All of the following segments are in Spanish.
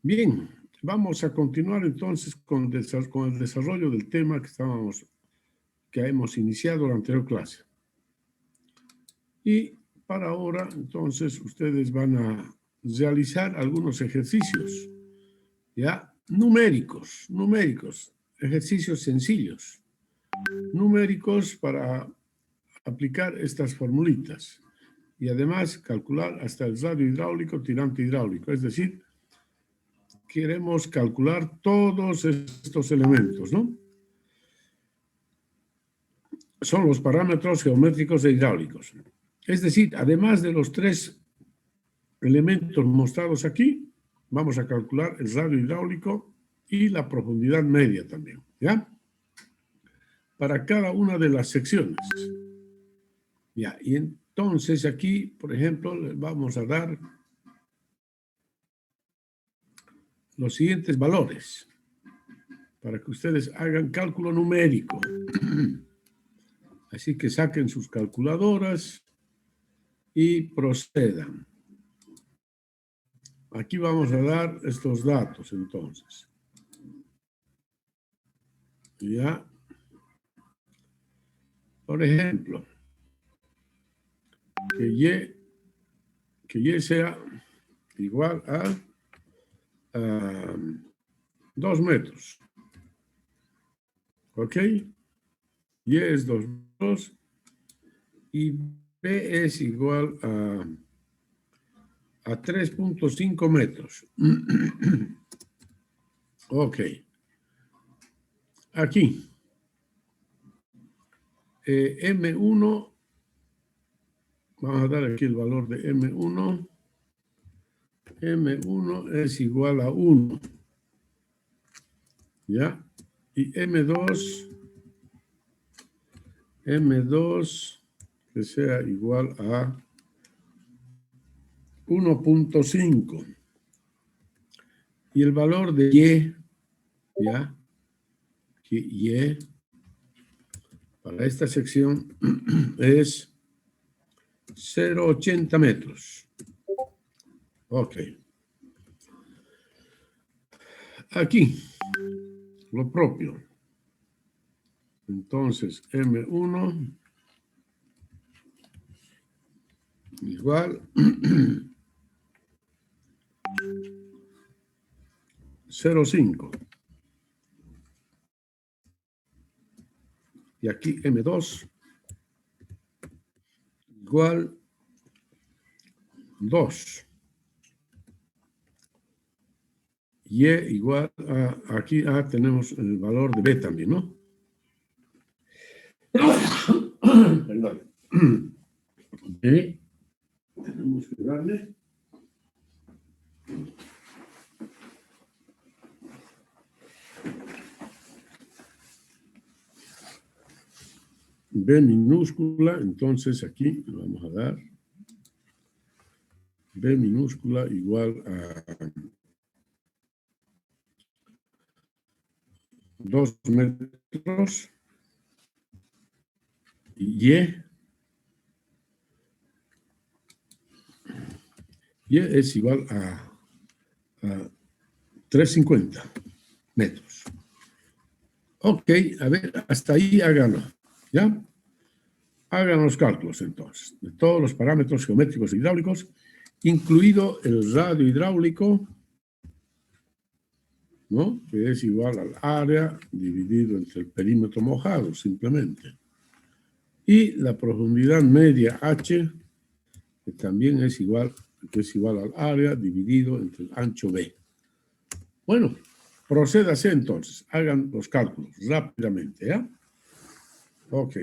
Bien, vamos a continuar entonces con el desarrollo del tema que hemos iniciado en la anterior clase. Y para ahora, entonces, ustedes van a realizar algunos ejercicios, ¿ya? Numéricos, ejercicios sencillos, numéricos para aplicar estas formulitas y además calcular hasta el radio hidráulico, tirante hidráulico, es decir, queremos calcular todos estos elementos, ¿no? Son los parámetros geométricos e hidráulicos. Es decir, además de los tres elementos mostrados aquí, vamos a calcular el radio hidráulico y la profundidad media también, ¿ya? Para cada una de las secciones. Ya, y entonces aquí, por ejemplo, les vamos a dar los siguientes valores para que ustedes hagan cálculo numérico. Así que saquen sus calculadoras y procedan. Aquí vamos a dar estos datos, entonces. Ya. Por ejemplo, que Y sea igual a 2 metros. ¿Ok? Y es 2 metros y B es igual a 3.5 metros. Ok. Aquí. M1, vamos a dar aquí el valor de M1. M1 es igual a 1. ¿Ya? Y M2 que sea igual a 1.5. Y el valor de Y, ¿ya? Que Y para esta sección es 0.80 metros. Ok. Aquí, lo propio. Entonces, M1 igual 0.5. Y aquí M2 igual 2. Y igual a, aquí tenemos el valor de B también, ¿no? Perdón. B, tenemos que darle B minúscula, entonces aquí vamos a dar B minúscula igual a 2 metros y es igual a 350 metros. Ok, a ver, hasta ahí háganlo, ¿ya? Hagan los cálculos entonces de todos los parámetros geométricos e hidráulicos, incluido el radio hidráulico, ¿no? Que es igual al área dividido entre el perímetro mojado, simplemente. Y la profundidad media H, que también es igual al área dividido entre el ancho B. Bueno, procédase entonces, hagan los cálculos rápidamente, ¿ya? Ok.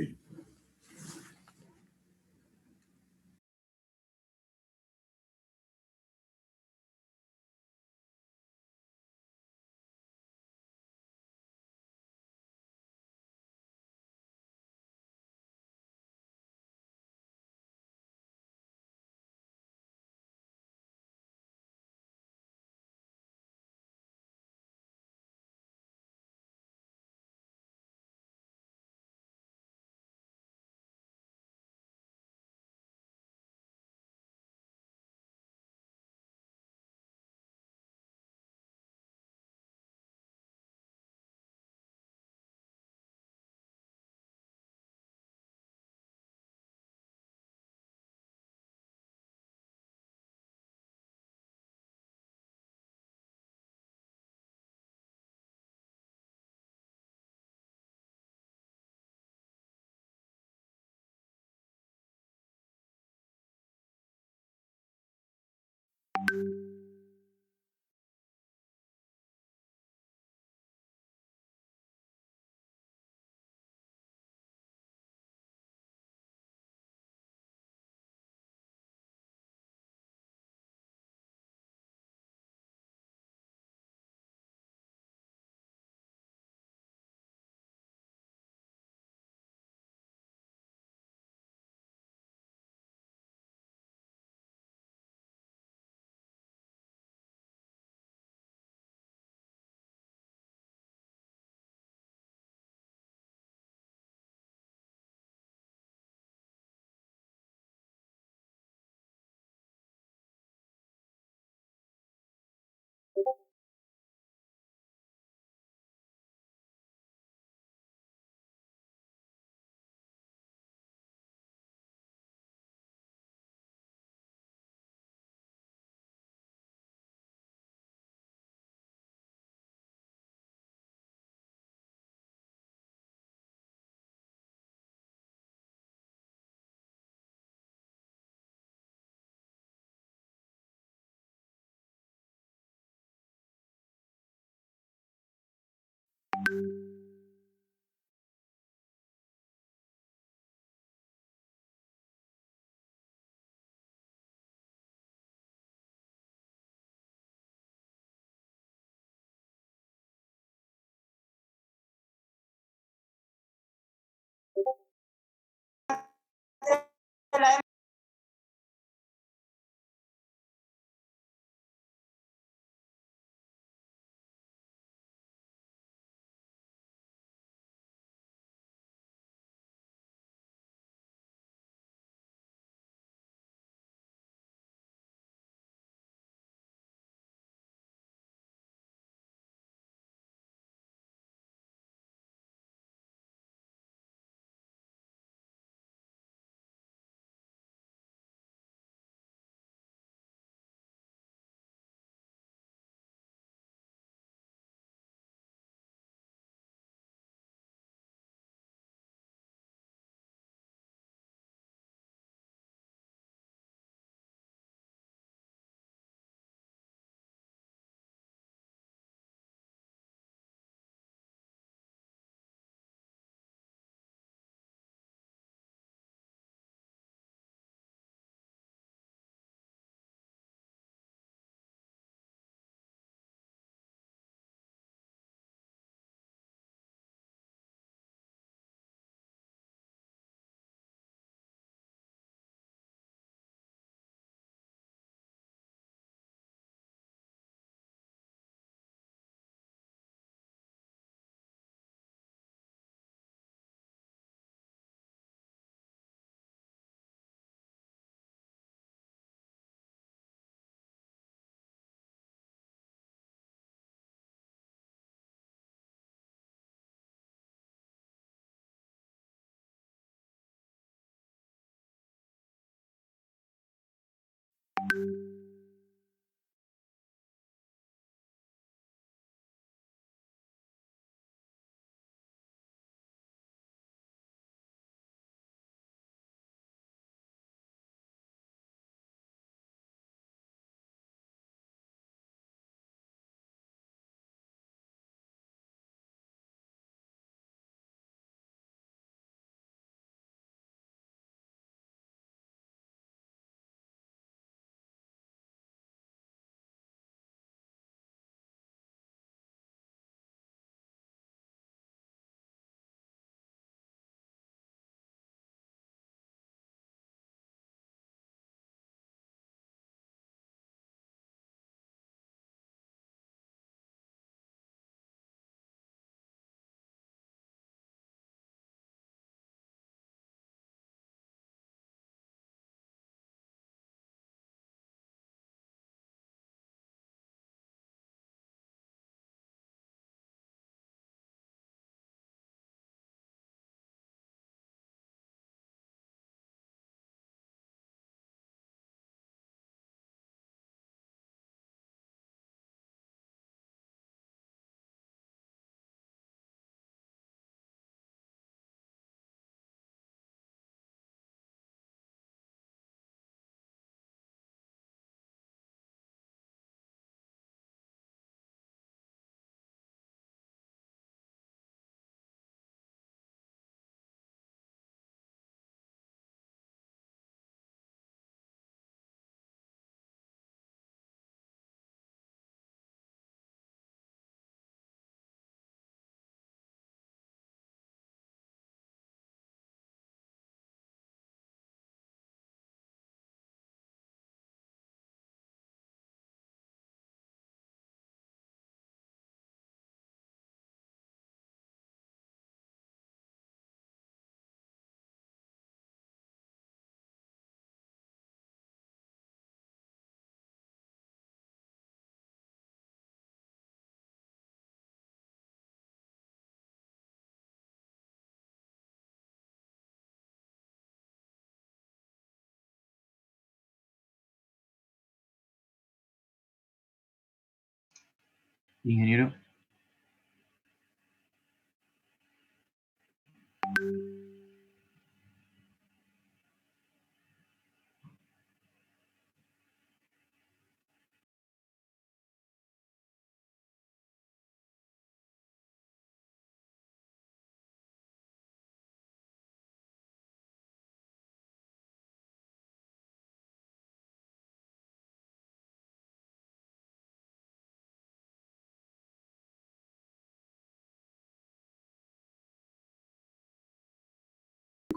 Ingeniero.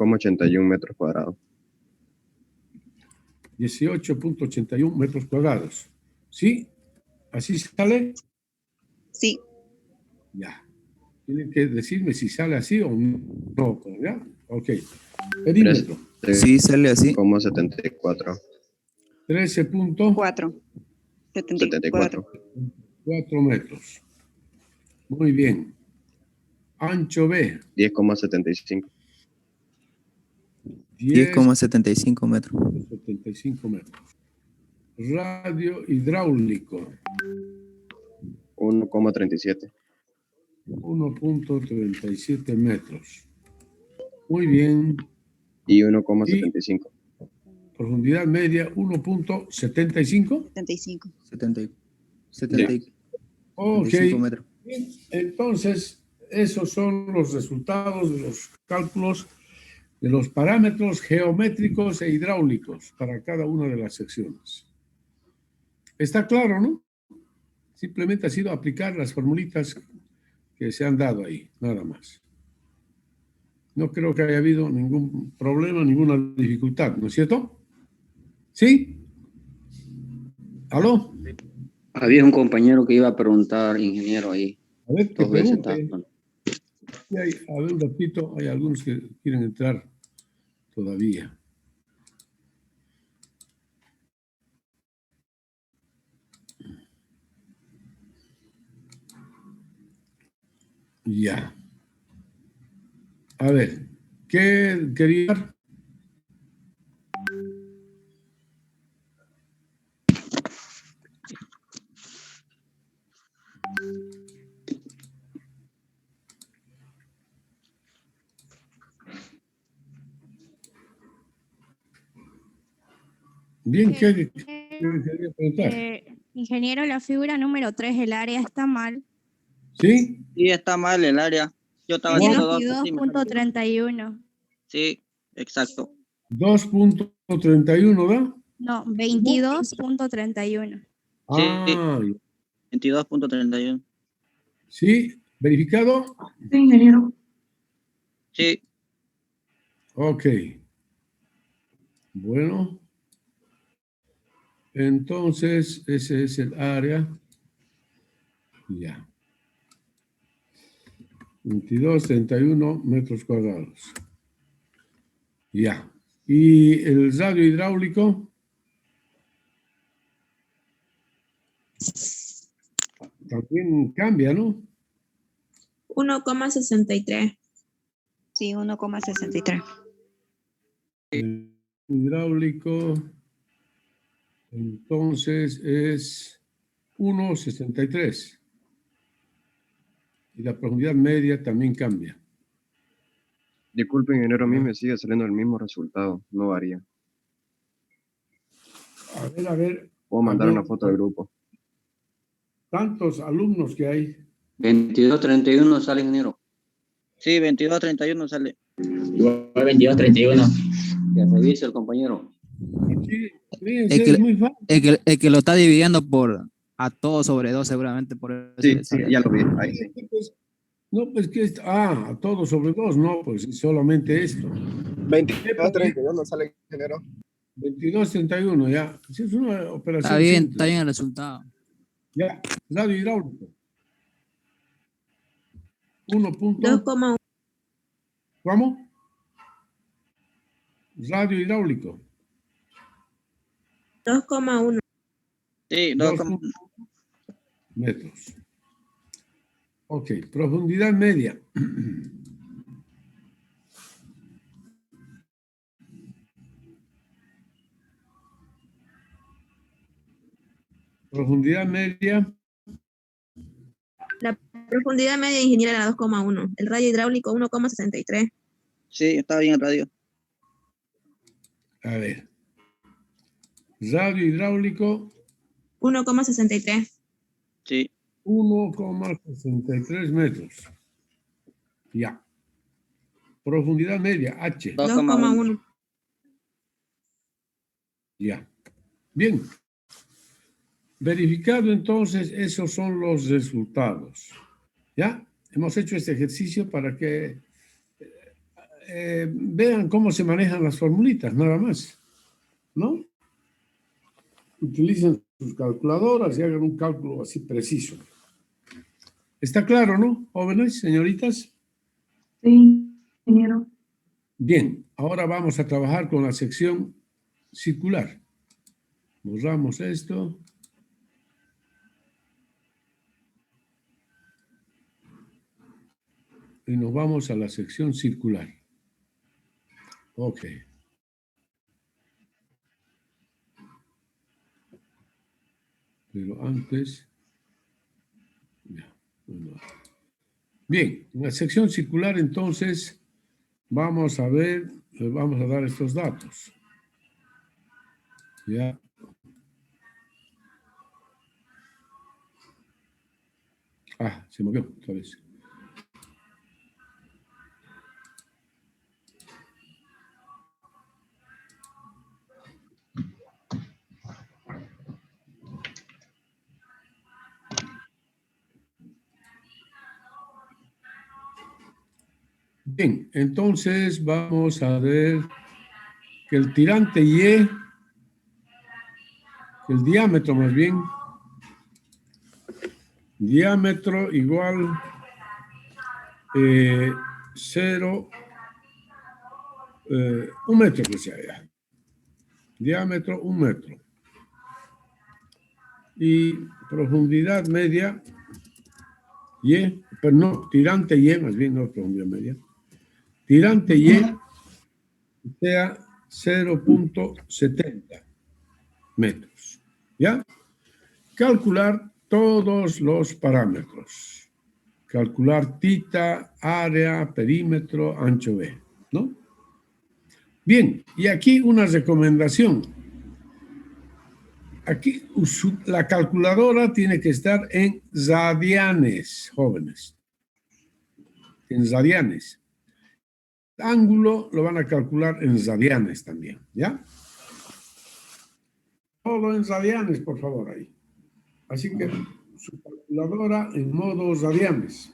18,81 metros cuadrados. 18.81 metros cuadrados. ¿Sí? ¿Así sale? Sí. Ya. Tienen que decirme si sale así o no. ¿Ya? Ok. Perímetro. Sí, sale así. 13,74. 13.4 74. metros. Muy bien. Ancho B. 10,75. 10,75 metros. 10,75 metros. Radio hidráulico. 1,37. 1.37 metros. Muy bien. Y 1,75. Profundidad media 1.75. 75. 75 Ok. metros. Bien, entonces, esos son los resultados de los cálculos de los parámetros geométricos e hidráulicos para cada una de las secciones. Está claro, ¿no? Simplemente ha sido aplicar las formulitas que se han dado ahí, nada más. No creo que haya habido ningún problema, ninguna dificultad, ¿no es cierto? ¿Sí? ¿Aló? Había un compañero que iba a preguntar, ingeniero, ahí. A ver, que 2 veces pregunte. Sí, a ver, un ratito, hay algunos que quieren entrar todavía. Ya. A ver, ¿qué quería? Bien, ¿qué quería preguntar? Ingeniero, la figura número 3, el área está mal. ¿Sí? Sí, está mal el área. Yo estaba haciendo dos. 22.31. Sí, exacto. 2.31, ¿verdad? No, 22.31. Ah, 22.31. sí, verificado. Sí, ingeniero. Sí, Ok. Bueno. Entonces, ese es el área. Ya. 22.31 metros cuadrados. Ya. ¿Y el radio hidráulico? También cambia, ¿no? 1,63. Sí, 1,63. El hidráulico, entonces es 1,63. Y la profundidad media también cambia. Disculpe, ingeniero, a mí me sigue saliendo el mismo resultado. No varía. A ver. Puedo mandar una foto del grupo. Tantos alumnos que hay. 22.31 sale, ingeniero. sí, 22.31 sale. Igual 22-31. Que revise el compañero. Sí, fíjense, es muy fácil. El que lo está dividiendo por a todo sobre 2 seguramente por eso. Sí, le sí, sale. ya lo vi. Ahí sí. No, pues que todo sobre 2, no, pues solamente esto. 22.31 sale, ingeniero. 22.31, ya. Sí, es una operación Está simple. bien el resultado. Ya, radio hidráulico. 2,1. ¿Cómo? Radio hidráulico. 2,1. Sí, 2 metros. Ok, profundidad media. Profundidad media. La profundidad media ingeniera era 2,1. El radio hidráulico 1,63. sí, está bien el radio. A ver. Radio hidráulico 1,63. Sí, 1,63 metros. Ya. Profundidad media, H. 2,1. Ya. Bien. Verificado entonces, esos son los resultados. ¿Ya? Hemos hecho este ejercicio para que vean cómo se manejan las formulitas, nada más, ¿no? Utilicen sus calculadoras y hagan un cálculo así preciso. ¿Está claro, no, jóvenes, señoritas? Sí, ingeniero. Bien, ahora vamos a trabajar con la sección circular. Borramos esto. Y nos vamos a la sección circular. Ok. Pero antes... Ya, bueno. Bien, en la sección circular entonces vamos a ver, les vamos a dar estos datos. Ya. Ah, se movió otra vez. Bien, entonces vamos a ver que el tirante Y, el diámetro más bien, diámetro igual 0, 1 metro que sea ya. Diámetro 1 metro. Y profundidad media, Y, pero no, tirante Y, más bien no profundidad media. Tirante Y sea 0.70 metros. ¿Ya? Calcular todos los parámetros. Calcular tita, área, perímetro, ancho B, ¿no? Bien, y aquí una recomendación. Aquí la calculadora tiene que estar en radianes, jóvenes. En radianes. Ángulo lo van a calcular en radianes también, ¿ya? Todo en radianes, por favor, ahí. Así que su calculadora en modo radianes.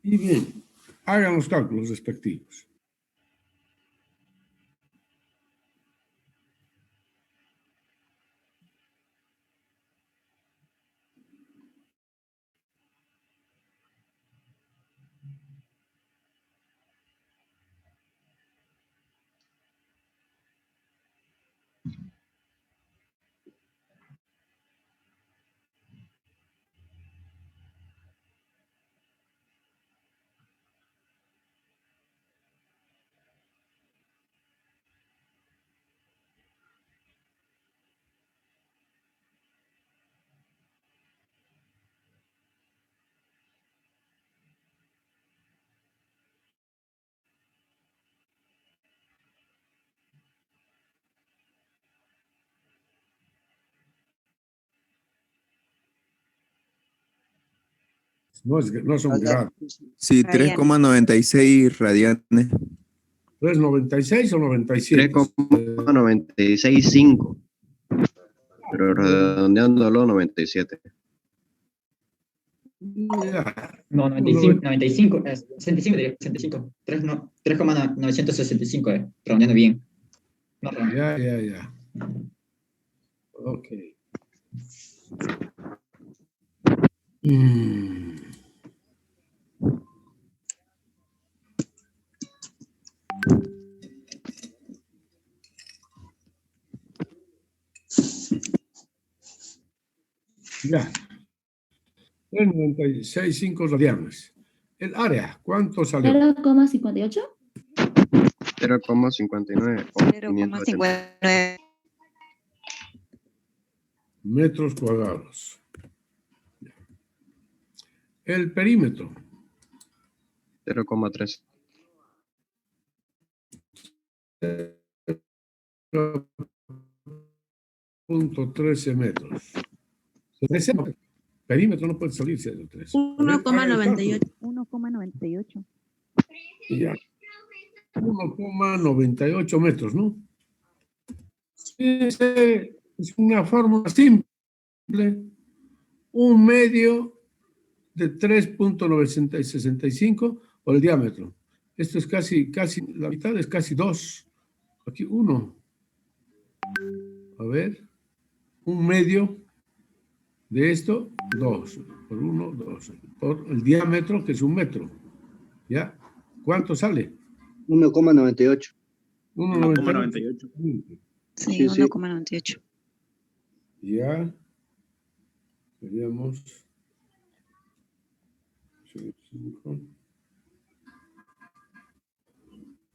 Y bien, hagan los cálculos respectivos. No son grados. Sí, Radianes. 3,96 radianes. ¿Es 96 o 97? 3,965. Pero redondeándolo 97. Ya. No, 95, 95, 65, diría, 65. 3,965, redondeando bien. No, Ya. Ok. Ya. 96,5 radianes. El área, ¿cuánto salió? 0,58. 0,59 o 580. 0,59. Metros cuadrados. El perímetro. 0,3. 0.13 metros. Perímetro no puede salirse de 3. 1,98. 1,98. Ya. 1,98 metros, ¿no? Sí, es una fórmula simple. un medio de 3.965 por el diámetro. Esto es casi, la mitad es casi 2. Aquí 1. A ver, un medio de esto, 2. Por 1, 2. Por el diámetro, que es 1 metro. ¿Ya? ¿Cuánto sale? 1,98. 1,98. Sí, Sí, sí. 1,98. Ya. Veríamos. 5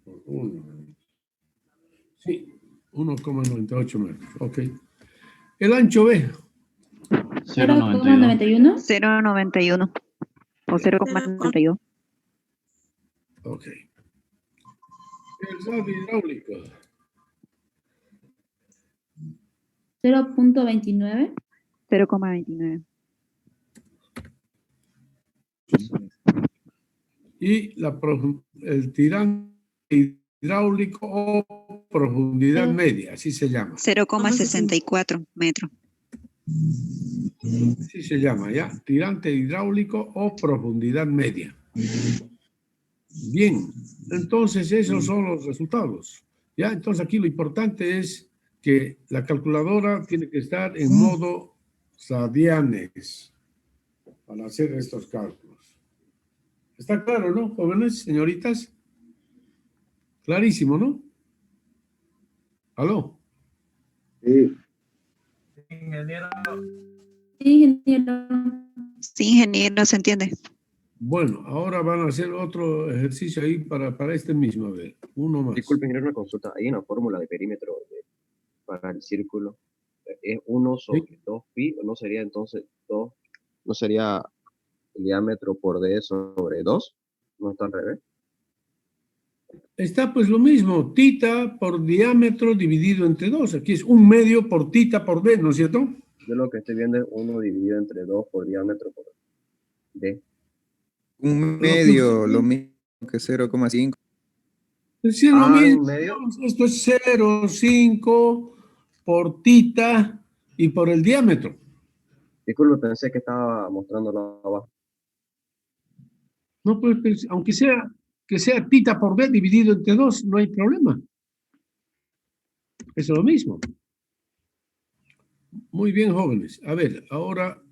por 1. Sí, 1,98 metros. Ok. El ancho B. 0,91. 0,91 o 0,92. Ok. El radio hidráulico. 0,29. 0,29. Y el tirante hidráulico o profundidad media, así se llama. 0,64 metros. Así se llama, ¿ya? Tirante hidráulico o profundidad media. Bien, entonces esos son los resultados. ¿Ya? Entonces aquí lo importante es que la calculadora tiene que estar en modo Sadianes para hacer estos cálculos. ¿Está claro, no, jóvenes, señoritas? Clarísimo, ¿no? ¿Aló? Sí. Sí, ingeniero. Sí, ingeniero, ¿se entiende? Bueno, ahora van a hacer otro ejercicio ahí para este mismo. A ver, uno más. Disculpe, ingeniero, una consulta. Hay una fórmula de perímetro para el círculo. ¿Es 1 sobre 2 pi? ¿O no sería entonces 2? ¿No sería el diámetro por d sobre 2? ¿No está al revés? Está pues lo mismo, tita por diámetro dividido entre 2. Aquí es 1 medio por tita por d, ¿no es cierto? Yo lo que estoy viendo es 1 dividido entre 2 por diámetro por d. Un medio, lo mismo que 0,5. Es decir, lo mismo. ¿Un medio? Esto es 0,5 por tita y por el diámetro. Disculpe, pensé que estaba mostrándolo abajo. No, pues, aunque sea que sea tita por d dividido entre 2, no hay problema. Es lo mismo. Muy bien, jóvenes. A ver, ahora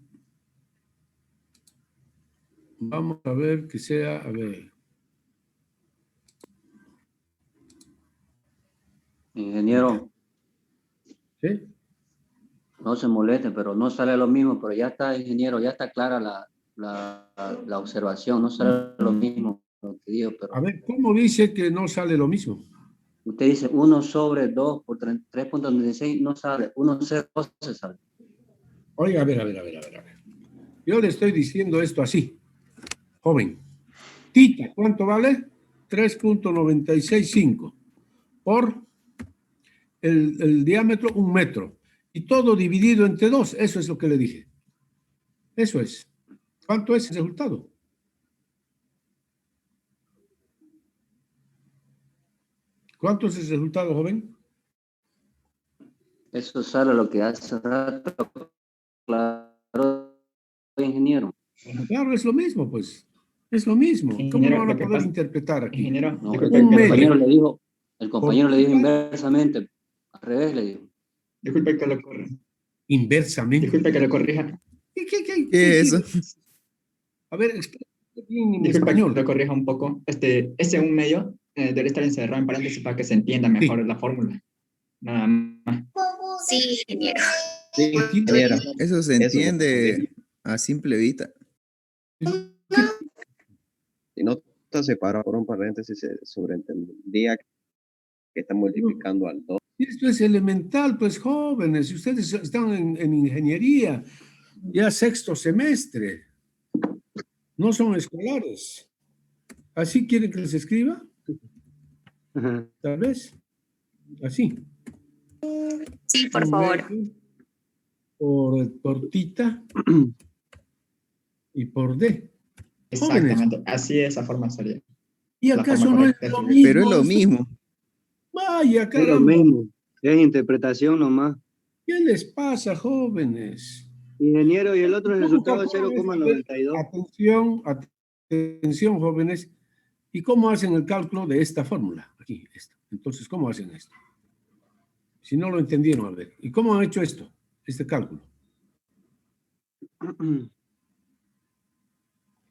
vamos a ver que sea, a ver. Ingeniero, ¿Sí? no se moleste, pero no sale lo mismo, pero ya está, ingeniero, ya está clara la observación, no sale lo mismo lo que digo, pero A ver, ¿cómo dice que no sale lo mismo? usted dice 1 sobre 2 por 3.36, no sale, 1 sobre 2 se sale. Oiga, a ver. Yo le estoy diciendo esto así, joven. Tita, ¿cuánto vale? 3.965 por el diámetro, 1 metro. Y todo dividido entre 2, eso es lo que le dije. Eso es. ¿Cuánto es el resultado? ¿Cuánto es el resultado, joven? Eso sale lo que hace rato, claro, ingeniero. Claro, es lo mismo, pues. Es lo mismo. ¿Cómo Ingeniero, lo van a lo que poder pasa- interpretar aquí? Ingeniero, No, disculpe el que lo compañero corrija. le dijo, el compañero le dijo tita? inversamente, al revés le dijo. Disculpe que lo corrija. Inversamente. Disculpe que lo corrija. ¿Qué es eso? A ver, explícame bien en Disculpe que español. lo corrija un poco. Ese 1 medio debe estar encerrado en paréntesis para que se entienda mejor Sí. la fórmula. Nada más. Sí, ingeniero. Sí, ingeniero. Eso se entiende a simple vista. Si no está separado por un paréntesis, se sobreentendía que está multiplicando al 2. Esto es elemental, pues, jóvenes. Si ustedes están en ingeniería, ya sexto semestre. No son escolares. ¿Así quieren que les escriba? Tal vez. Así. Sí, por Un favor. medio por tita y por d. Jóvenes. Exactamente. Así de esa forma sería. ¿Y La acaso forma no es correcta lo es- mismo? Pero es lo mismo. Vaya, Es lo caramba. mismo. Es interpretación nomás. ¿Qué les pasa, jóvenes? Ingeniero, y el otro ¿Cómo resultado es calculan esto? 0,92. Atención, atención, jóvenes. ¿Y cómo hacen el cálculo de esta fórmula? Aquí, esta. Entonces, ¿cómo hacen esto? Si no lo entendieron, a ver. ¿Y cómo han hecho esto? Este cálculo.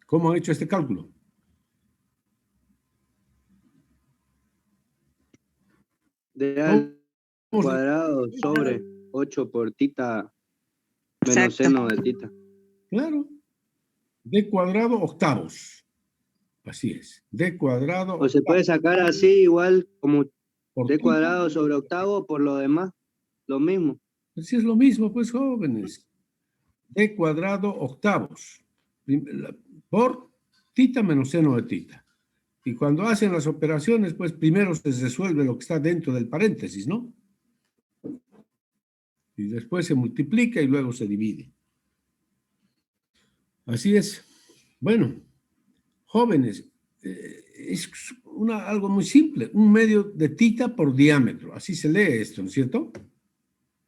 ¿Cómo han hecho este cálculo? De al cuadrado sobre 8 por tita menos Exacto. seno de tita. Claro. D cuadrado octavos. Así es. D cuadrado O se puede sacar así igual como por d tita. cuadrado sobre octavo por lo demás. Lo mismo. Así es lo mismo, pues, jóvenes. D cuadrado octavos. Por tita menos seno de tita. Y cuando hacen las operaciones, pues primero se resuelve lo que está dentro del paréntesis, ¿no? Y después se multiplica y luego se divide. Así es. Bueno, jóvenes, es algo muy simple. Un medio de tita por diámetro. Así se lee esto, ¿no es cierto?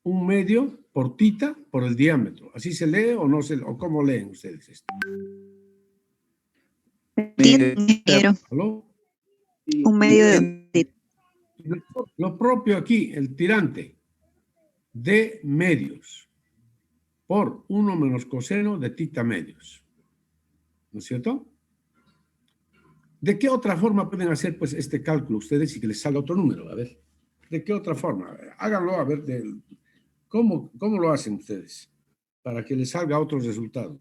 Un medio por tita por el diámetro. ¿Así se lee o no se lee? ¿O cómo leen ustedes esto? Ingeniero. ¿Aló? Un medio de... Lo propio aquí, el tirante de medios por 1 menos coseno de tita medios. ¿No es cierto? ¿De qué otra forma pueden hacer pues este cálculo ustedes y que les salga otro número? A ver, ¿de qué otra forma? Háganlo, a ver, ¿cómo lo hacen ustedes para que les salga otro resultado?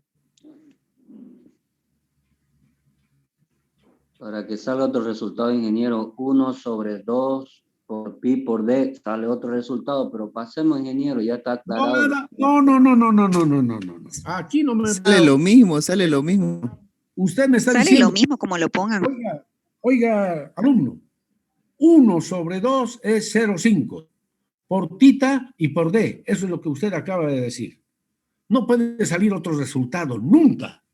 Para que salga otro resultado, ingeniero, 1 sobre 2 por pi por d, sale otro resultado, pero pasemos, ingeniero, ya está aclarado. No. Aquí no me... Sale lo mismo, sale lo mismo. Usted me está Sale diciendo... lo mismo como lo pongan. Oiga, alumno, 1 sobre 2 es 0,5 por tita y por d. Eso es lo que usted acaba de decir. No puede salir otro resultado, nunca.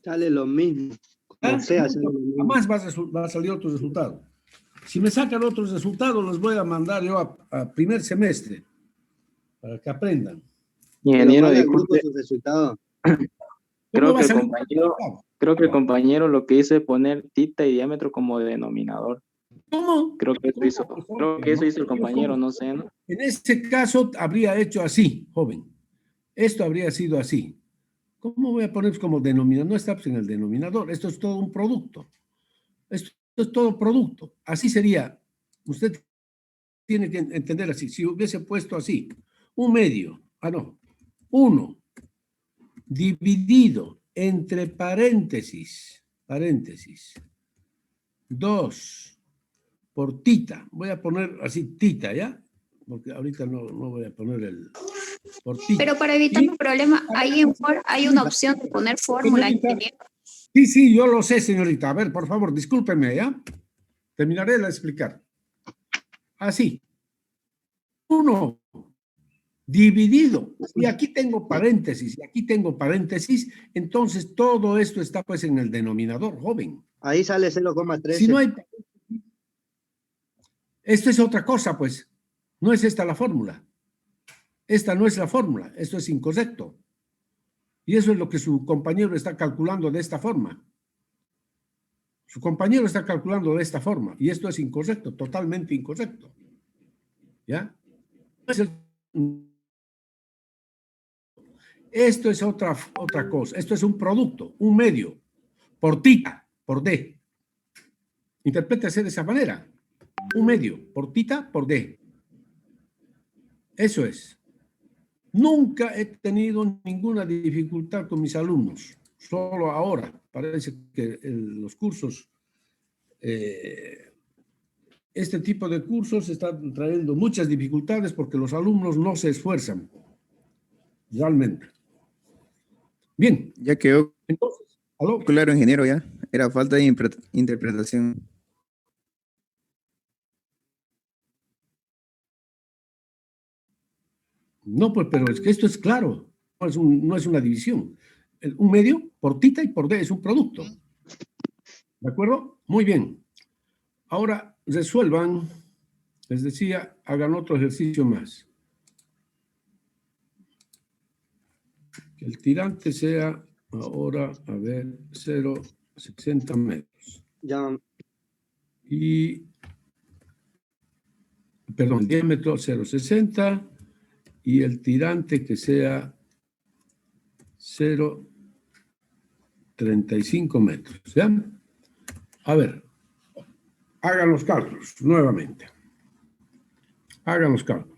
Sale lo mismo. Como sea, sale lo mismo. Jamás va a salir otro resultado. Si me sacan otros resultados, los voy a mandar yo a primer semestre para que aprendan. Ingeniero, disculpe su resultado. ¿Cómo va a el salir? Creo que el compañero lo que hizo es poner tita y diámetro como denominador. ¿Cómo? Creo que eso hizo el compañero, no sé, ¿no? En este caso habría hecho así, joven. Esto habría sido así. ¿Cómo voy a poner como denominador? No está en el denominador. Esto es todo un producto. Esto es todo producto. Así sería. Usted tiene que entender así. Si hubiese puesto así, un medio, 1 dividido entre paréntesis, 2 por tita. Voy a poner así tita, ¿ya? Porque ahorita no voy a poner el por tita. Pero para evitar un problema, ahí en Word hay una opción de poner fórmula, ingeniero. Sí, yo lo sé, señorita. A ver, por favor, discúlpeme, ¿ya? Terminaré de explicar. Así. 1 dividido. Y aquí tengo paréntesis, entonces todo esto está pues en el denominador, joven. Ahí sale 0,13. Si no hay... Esto es otra cosa, pues. No es esta la fórmula. Esta no es la fórmula. Esto es incorrecto. Y eso es lo que su compañero está calculando de esta forma. Su compañero está calculando de esta forma. Y esto es incorrecto, totalmente incorrecto. ¿Ya? Esto es otra cosa. Esto es un producto, un medio, por tita, por D. Interprétese de esa manera. Un medio, por tita, por D. Eso es. Nunca he tenido ninguna dificultad con mis alumnos. Solo ahora. Parece que los cursos, este tipo de cursos están trayendo muchas dificultades porque los alumnos no se esfuerzan. Realmente. Bien. Ya quedó Entonces, claro, ingeniero, ya. Era falta de interpretación. No, pues, pero es que esto es claro. No es una división. Un medio por tita y por D es un producto. ¿De acuerdo? Muy bien. Ahora resuelvan, les decía, hagan otro ejercicio más. Que el tirante sea ahora, a ver, 0,60 metros. Ya, Y, perdón, el diámetro 0,60 y el tirante que sea 0,35 metros. ¿Ya? A ver, hagan los cálculos nuevamente. Hagan los cálculos.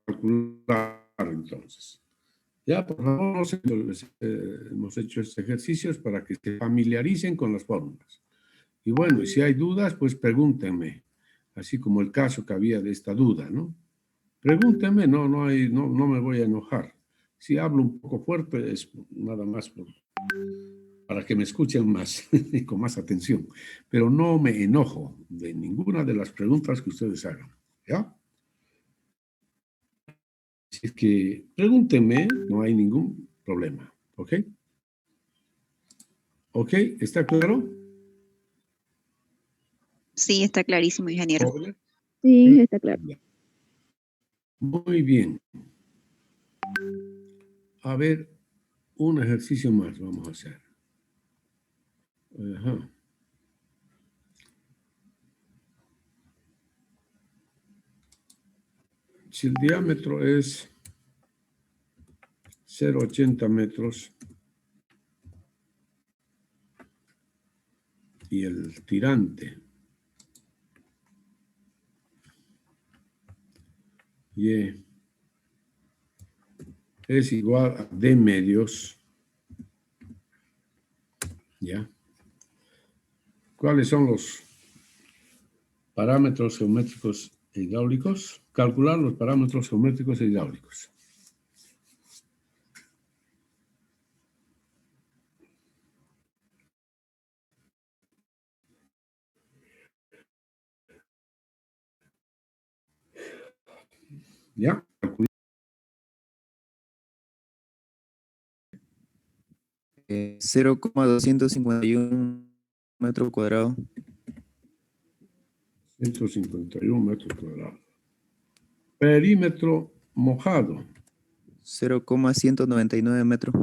Calcular entonces. Ya, por favor, hemos hecho estos ejercicios para que se familiaricen con las fórmulas. Y bueno, y si hay dudas, pues pregúntenme, así como el caso que había de esta duda, ¿no? Pregúntenme, no me voy a enojar. Si hablo un poco fuerte es nada más para que me escuchen más y con más atención. Pero no me enojo de ninguna de las preguntas que ustedes hagan, ¿ya? Así que pregúntenme, no hay ningún problema, ¿ok? ¿Ok? ¿Está claro? Sí, está clarísimo, ingeniero. ¿Jóvenes? Sí, está claro. Muy bien. A ver, un ejercicio más vamos a hacer. Ajá. Si el diámetro es 0,80 metros y el tirante Y es igual a D medios, ¿ya? ¿Cuáles son los parámetros geométricos e hidráulicos? Calcular los parámetros geométricos e hidráulicos. ¿Ya? 0,251 metros cuadrados. 151 metros cuadrados. Perímetro mojado. 0,199 metros.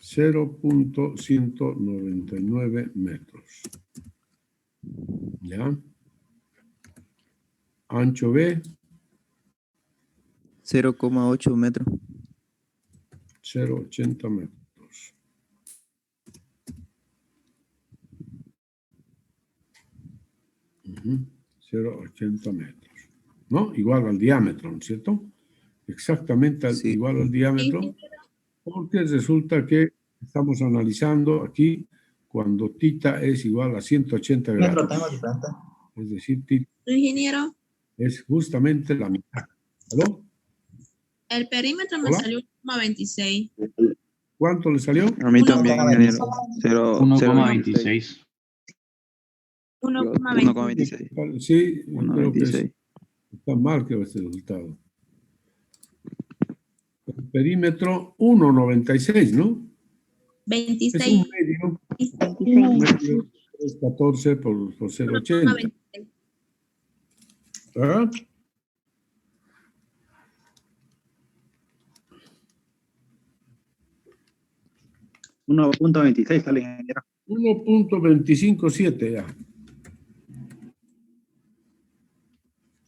0,199 metros. ¿Ya? Ancho B. 0,8 metros. 0,80 metros. Ujú, 0,80 metros. ¿No? Igual al diámetro, ¿no es cierto? Exactamente Sí. igual al diámetro, porque resulta que estamos analizando aquí cuando tita es igual a 180 grados. Es decir, tita Ingeniero, es justamente la mitad. ¿Aló? el perímetro me Hola. salió 1,26. ¿Cuánto le salió? A mí también, ingeniero. 1,26. 1,26. Sí, creo que 1,26. está mal que este resultado. El perímetro 1,96, ¿no? 26. Es un medio. Es 14 por 0,80. 1,26. ¿Ah? $1.26 sale, ingeniero. 1,257 ya.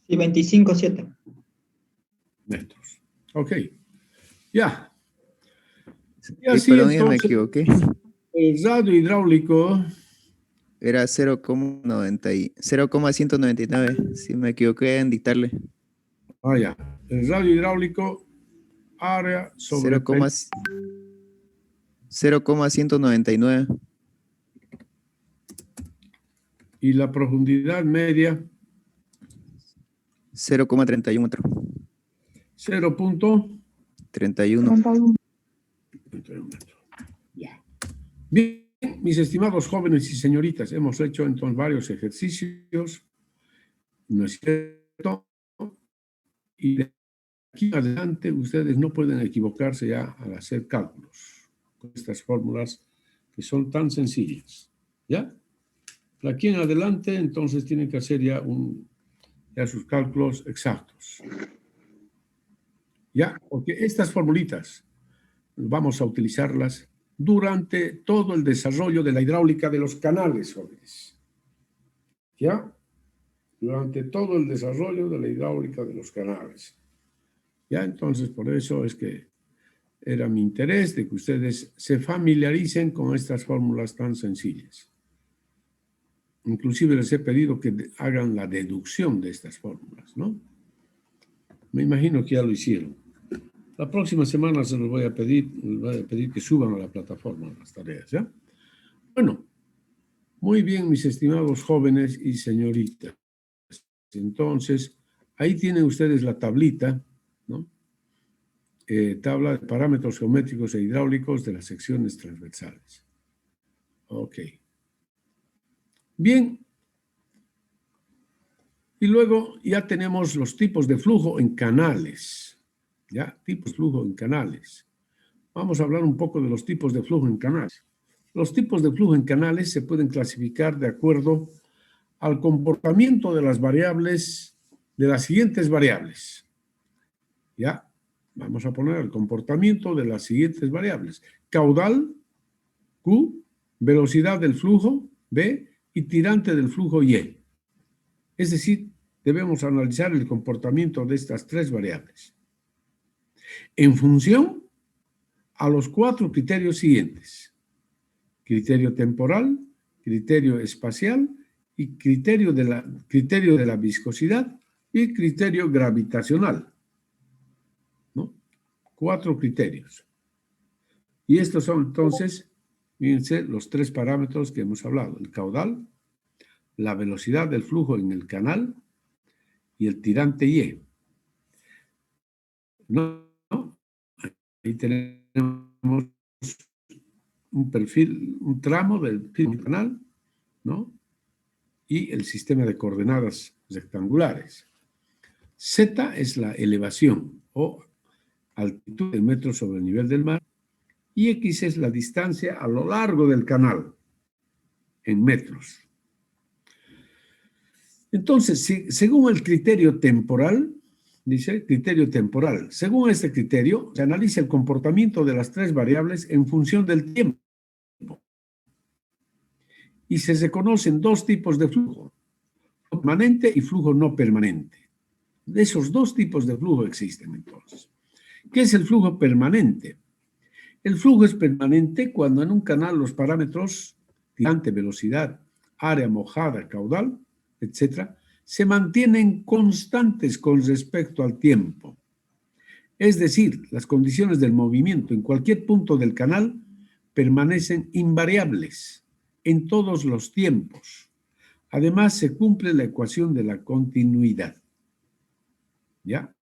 Sí, 25,7. Metros. Ok. Ya. Y Perdón, así ya me entonces, equivoqué. el radio hidráulico, Era 0,199. Si me equivoqué en dictarle. ya. El radio hidráulico, área sobre 0,199. y la profundidad media, 0,31 metros. 0,31 31. metros. Ya. Bien, mis estimados jóvenes y señoritas, hemos hecho entonces varios ejercicios, ¿no es cierto? Y de aquí en adelante ustedes no pueden equivocarse ya al hacer cálculos con estas fórmulas que son tan sencillas, ¿ya? De aquí en adelante entonces tienen que hacer ya sus cálculos exactos. ¿Ya? Porque estas formulitas vamos a utilizarlas durante todo el desarrollo de la hidráulica de los canales, jóvenes. ¿Ya? Durante todo el desarrollo de la hidráulica de los canales. ¿Ya? Entonces, por eso es que era mi interés de que ustedes se familiaricen con estas fórmulas tan sencillas. Inclusive les he pedido que hagan la deducción de estas fórmulas, ¿no? Me imagino que ya lo hicieron. La próxima semana se los voy a pedir que suban a la plataforma las tareas, ¿ya? Bueno, muy bien, mis estimados jóvenes y señoritas. Entonces, ahí tienen ustedes la tablita, ¿no? Tabla de parámetros geométricos e hidráulicos de las secciones transversales. Ok. Bien. Y luego ya tenemos los tipos de flujo en canales. ¿Ya? Tipos de flujo en canales. Vamos a hablar un poco de los tipos de flujo en canales. Los tipos de flujo en canales se pueden clasificar de acuerdo al comportamiento de las variables, de las siguientes variables. ¿Ya? Vamos a poner el comportamiento de las siguientes variables. Caudal, Q, velocidad del flujo, V, y tirante del flujo, Y. Es decir, debemos analizar el comportamiento de estas tres variables en función a los 4 criterios siguientes. Criterio temporal, criterio espacial y criterio de la viscosidad y criterio gravitacional. ¿No? 4 criterios. Y estos son entonces, fíjense, los 3 parámetros que hemos hablado. El caudal, la velocidad del flujo en el canal y el tirante Y. ¿No? Ahí tenemos un perfil, un tramo del canal, ¿no? Y el sistema de coordenadas rectangulares. Z es la elevación o altitud en metros sobre el nivel del mar y X es la distancia a lo largo del canal en metros. Entonces, según el criterio temporal, dice criterio temporal, según este criterio se analiza el comportamiento de las 3 variables en función del tiempo. Y se reconocen 2 tipos de flujo, permanente y flujo no permanente. De esos 2 tipos de flujo existen entonces. ¿Qué es el flujo permanente? El flujo es permanente cuando en un canal los parámetros, tirante, velocidad, área mojada, caudal, etcétera, se mantienen constantes con respecto al tiempo. Es decir, las condiciones del movimiento en cualquier punto del canal permanecen invariables en todos los tiempos. Además, se cumple la ecuación de la continuidad. ¿Ya?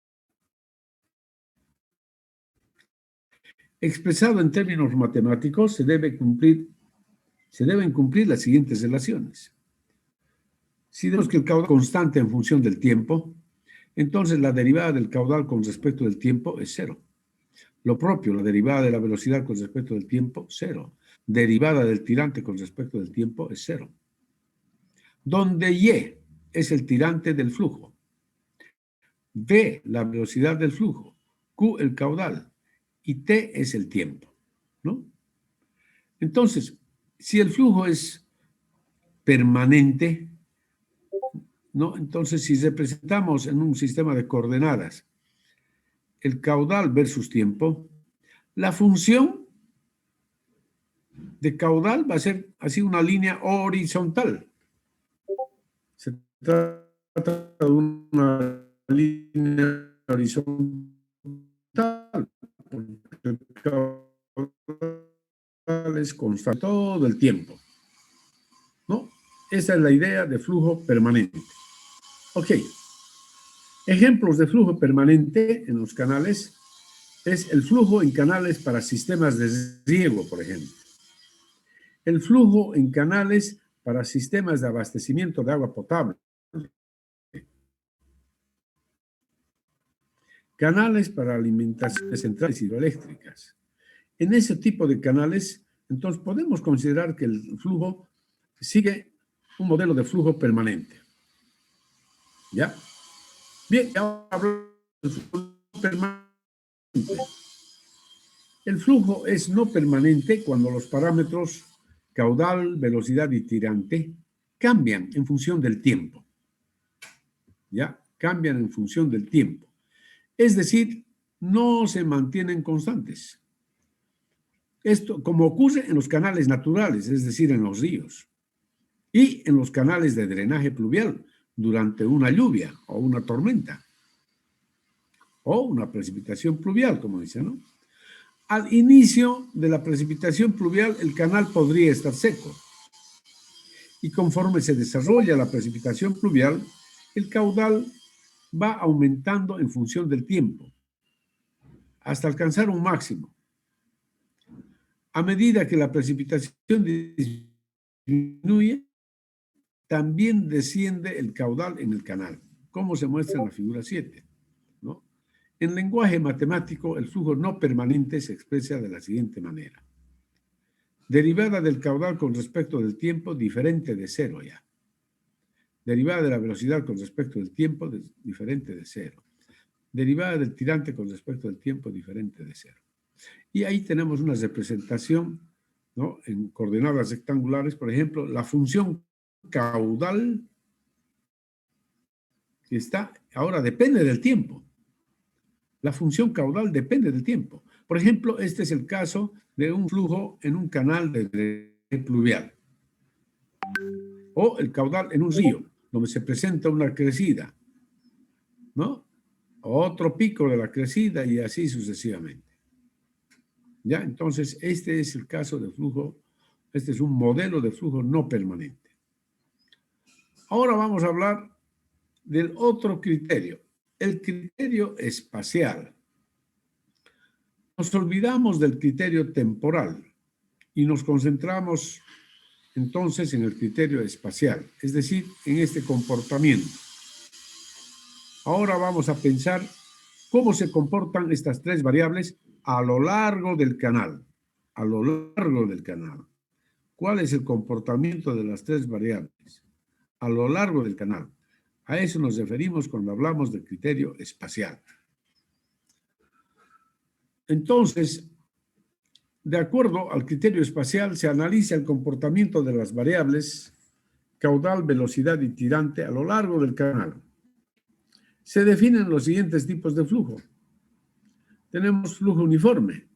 Expresado en términos matemáticos, se deben cumplir las siguientes relaciones. Si vemos que el caudal es constante en función del tiempo, entonces la derivada del caudal con respecto del tiempo es 0. Lo propio, la derivada de la velocidad con respecto del tiempo, 0. Derivada del tirante con respecto del tiempo es 0. Donde Y es el tirante del flujo, V la velocidad del flujo, Q el caudal y T es el tiempo, ¿no? Entonces, si el flujo es permanente, ¿no? Entonces, si representamos en un sistema de coordenadas el caudal versus tiempo, la función de caudal va a ser así una línea horizontal. Se trata de una línea horizontal, porque el caudal es constante todo el tiempo, ¿no? Esa es la idea de flujo permanente. Ok. Ejemplos de flujo permanente en los canales es el flujo en canales para sistemas de riego, por ejemplo. El flujo en canales para sistemas de abastecimiento de agua potable. Canales para alimentación de centrales hidroeléctricas. En ese tipo de canales, entonces podemos considerar que el flujo sigue un modelo de flujo permanente. ¿Ya? Bien, ahora hablamos del flujo permanente. El flujo es no permanente cuando los parámetros caudal, velocidad y tirante cambian en función del tiempo. ¿Ya? Cambian en función del tiempo. Es decir, no se mantienen constantes. Esto como ocurre en los canales naturales, es decir, en los ríos, y en los canales de drenaje pluvial durante una lluvia o una tormenta, o una precipitación pluvial, como dice, ¿no? Al inicio de la precipitación pluvial, el canal podría estar seco. Y conforme se desarrolla la precipitación pluvial, el caudal va aumentando en función del tiempo, hasta alcanzar un máximo. A medida que la precipitación disminuye, también desciende el caudal en el canal, como se muestra en la figura 7, ¿no? En lenguaje matemático, el flujo no permanente se expresa de la siguiente manera. Derivada del caudal con respecto del tiempo diferente de cero ya. Derivada de la velocidad con respecto del tiempo diferente de cero. Derivada del tirante con respecto del tiempo diferente de cero. Y ahí tenemos una representación, ¿no? En coordenadas rectangulares, por ejemplo, la función caudal que está, ahora depende del tiempo. La función caudal depende del tiempo. Por ejemplo, este es el caso de un flujo en un canal de drenaje pluvial. O el caudal en un río, donde se presenta una crecida, ¿no? Otro pico de la crecida y así sucesivamente. ¿Ya? Entonces, este es el caso de flujo, este es un modelo de flujo no permanente. Ahora vamos a hablar del otro criterio, el criterio espacial. Nos olvidamos del criterio temporal y nos concentramos entonces en el criterio espacial, es decir, en este comportamiento. Ahora vamos a pensar cómo se comportan estas tres variables a lo largo del canal. A lo largo del canal. ¿Cuál es el comportamiento de las tres variables? A lo largo del canal. A eso nos referimos cuando hablamos del criterio espacial. Entonces, de acuerdo al criterio espacial, se analiza el comportamiento de las variables caudal, velocidad y tirante a lo largo del canal. Se definen los siguientes tipos de flujo. Tenemos flujo uniforme.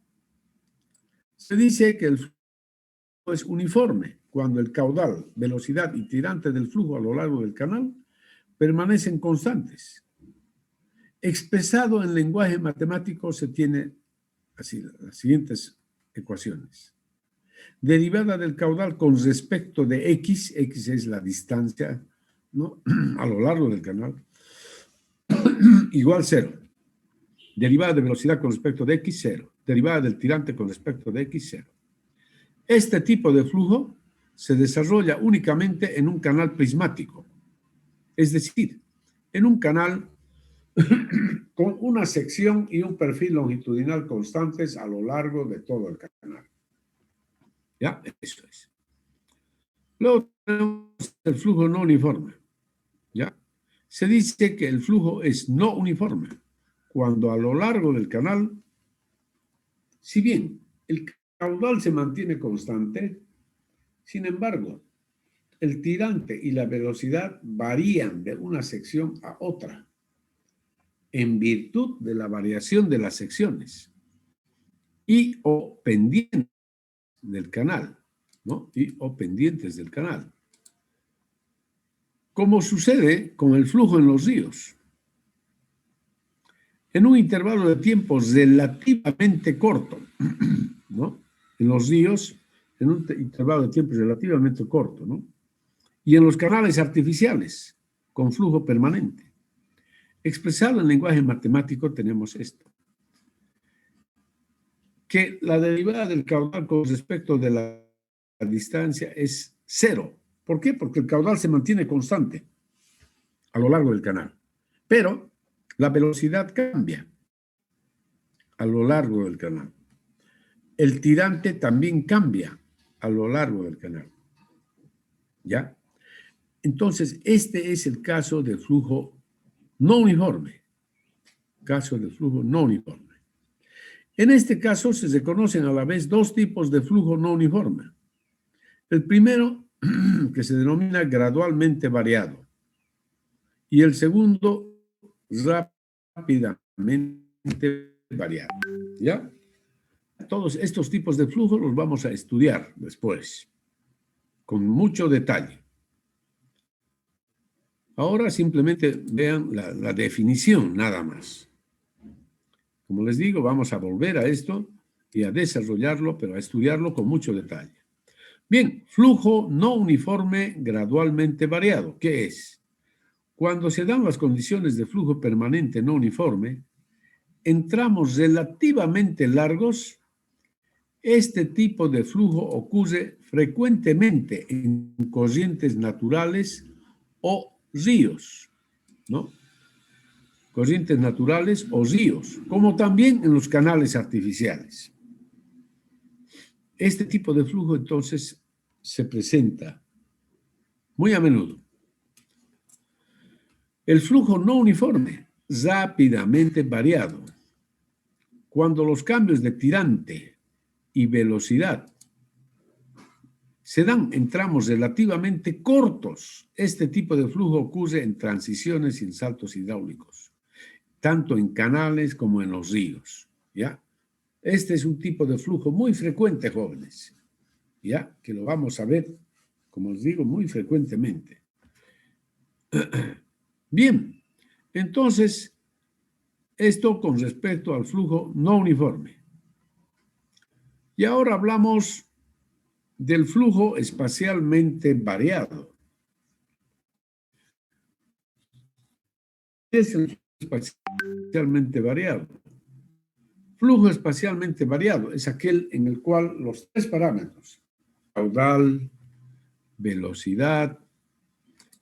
Se dice que el flujo es uniforme cuando el caudal, velocidad y tirante del flujo a lo largo del canal permanecen constantes. Expresado en lenguaje matemático se tiene así las siguientes ecuaciones. Derivada del caudal con respecto de x, x es la distancia, ¿no? A lo largo del canal, igual 0. Derivada de velocidad con respecto de x, 0. Derivada del tirante con respecto de x, 0. Este tipo de flujo se desarrolla únicamente en un canal prismático, es decir, en un canal con una sección y un perfil longitudinal constantes a lo largo de todo el canal. ¿Ya? Eso es. Luego tenemos el flujo no uniforme. ¿Ya? Se dice que el flujo es no uniforme cuando a lo largo del canal, si bien el caudal se mantiene constante, sin embargo, el tirante y la velocidad varían de una sección a otra en virtud de la variación de las secciones y o pendientes del canal, ¿no? Y o pendientes del canal. Como sucede con el flujo en los ríos. En un intervalo de tiempo relativamente corto, ¿no? En los ríos, en un intervalo de tiempo relativamente corto, ¿no? Y en los canales artificiales, con flujo permanente. Expresado en lenguaje matemático tenemos esto. Que la derivada del caudal con respecto de la distancia es 0. ¿Por qué? Porque el caudal se mantiene constante a lo largo del canal. Pero la velocidad cambia a lo largo del canal. El tirante también cambia a lo largo del canal. ¿Ya? Entonces, este es el caso del flujo no uniforme. Caso del flujo no uniforme. En este caso se reconocen a la vez dos tipos de flujo no uniforme. El primero, que se denomina gradualmente variado, y el segundo, rápidamente variado. ¿Ya? todos estos tipos de flujo los vamos a estudiar después, con mucho detalle. Ahora simplemente vean la definición, nada más. Como les digo, vamos a volver a esto y a desarrollarlo, pero a estudiarlo con mucho detalle. Bien, flujo no uniforme gradualmente variado. ¿Qué es? Cuando se dan las condiciones de flujo permanente no uniforme, en tramos relativamente largos, este tipo de flujo ocurre frecuentemente en corrientes naturales o ríos, ¿no? Corrientes naturales o ríos, como también en los canales artificiales. Este tipo de flujo, entonces, se presenta muy a menudo. El flujo no uniforme, rápidamente variado. Cuando los cambios de tirante y velocidad se dan en tramos relativamente cortos, este tipo de flujo ocurre en transiciones y en saltos hidráulicos, tanto en canales como en los ríos, ¿ya? Este es un tipo de flujo muy frecuente, jóvenes, ¿ya? Que lo vamos a ver, como os digo, muy frecuentemente. Bien, entonces, esto con respecto al flujo no uniforme. Y ahora hablamos del flujo espacialmente variado. ¿Qué es el flujo espacialmente variado? Flujo espacialmente variado es aquel en el cual los tres parámetros, caudal, velocidad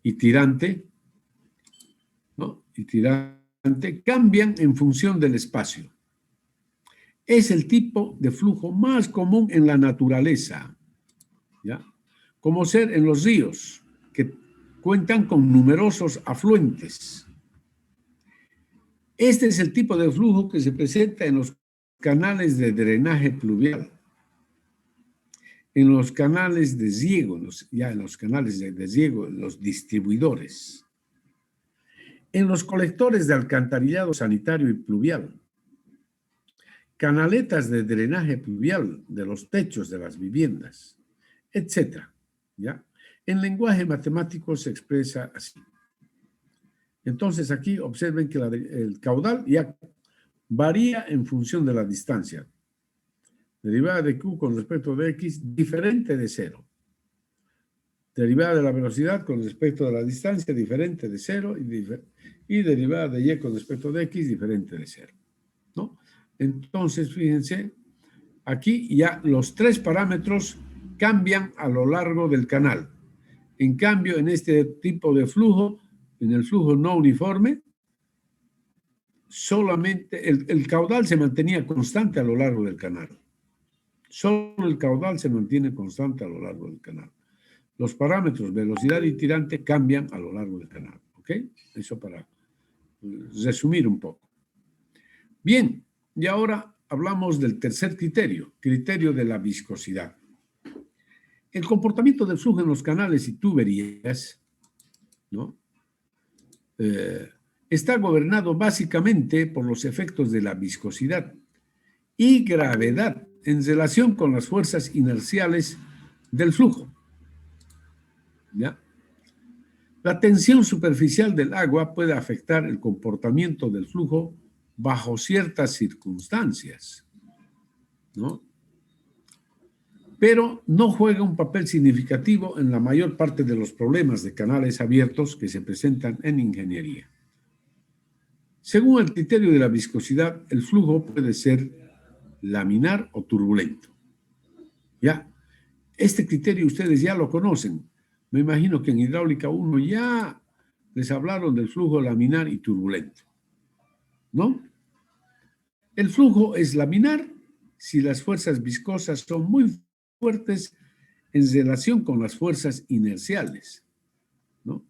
y tirante, ¿no? Y tirante cambian en función del espacio. Es el tipo de flujo más común en la naturaleza, ¿ya? Como ser en los ríos, que cuentan con numerosos afluentes. Este es el tipo de flujo que se presenta en los canales de drenaje pluvial, en los canales de riego, en los canales de riego, los distribuidores, en los colectores de alcantarillado sanitario y pluvial, canaletas de drenaje pluvial de los techos de las viviendas, etcétera, ¿ya? En lenguaje matemático se expresa así. Entonces aquí observen que el caudal ya varía en función de la distancia. Derivada de Q con respecto de X diferente de 0. Derivada de la velocidad con respecto de la distancia diferente de 0 y derivada de Y con respecto de X diferente de 0, ¿no? Entonces, fíjense, aquí ya los tres parámetros cambian a lo largo del canal. En cambio, en este tipo de flujo, en el flujo no uniforme, solamente el caudal se mantenía constante a lo largo del canal. Solo el caudal se mantiene constante a lo largo del canal. Los parámetros velocidad y tirante cambian a lo largo del canal. ¿Ok? Eso para resumir un poco. Bien, y ahora hablamos del tercer criterio, criterio de la viscosidad. El comportamiento del flujo en los canales y tuberías, ¿no? Está gobernado básicamente por los efectos de la viscosidad y gravedad en relación con las fuerzas inerciales del flujo, ¿ya? La tensión superficial del agua puede afectar el comportamiento del flujo bajo ciertas circunstancias, ¿no? Pero no juega un papel significativo en la mayor parte de los problemas de canales abiertos que se presentan en ingeniería. Según el criterio de la viscosidad, el flujo puede ser laminar o turbulento. ¿Ya? Este criterio ustedes ya lo conocen. Me imagino que en hidráulica 1 ya les hablaron del flujo laminar y turbulento, ¿no? El flujo es laminar si las fuerzas viscosas son muy fuertes en relación con las fuerzas inerciales, ¿no?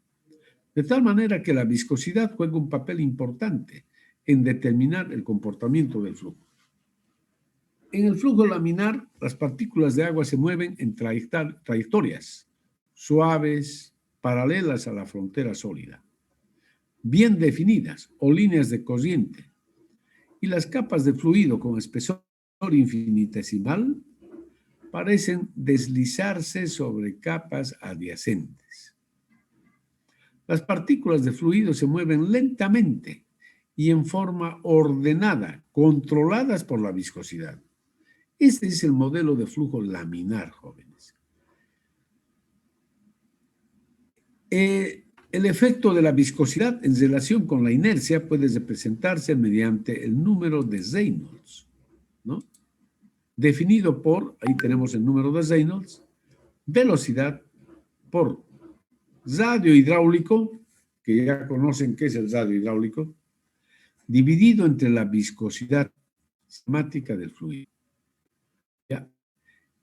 De tal manera que la viscosidad juega un papel importante en determinar el comportamiento del flujo. En el flujo laminar, las partículas de agua se mueven en trayectorias suaves, paralelas a la frontera sólida, bien definidas o líneas de corriente, y las capas de fluido con espesor infinitesimal parecen deslizarse sobre capas adyacentes. Las partículas de fluido se mueven lentamente y en forma ordenada, controladas por la viscosidad. Este es el modelo de flujo laminar, jóvenes. El efecto de la viscosidad en relación con la inercia puede representarse mediante el número de Reynolds, ¿no? Definido por, ahí tenemos el número de Reynolds, velocidad por radio hidráulico, que ya conocen qué es el radio hidráulico, dividido entre la viscosidad sistemática del fluido. ¿Ya?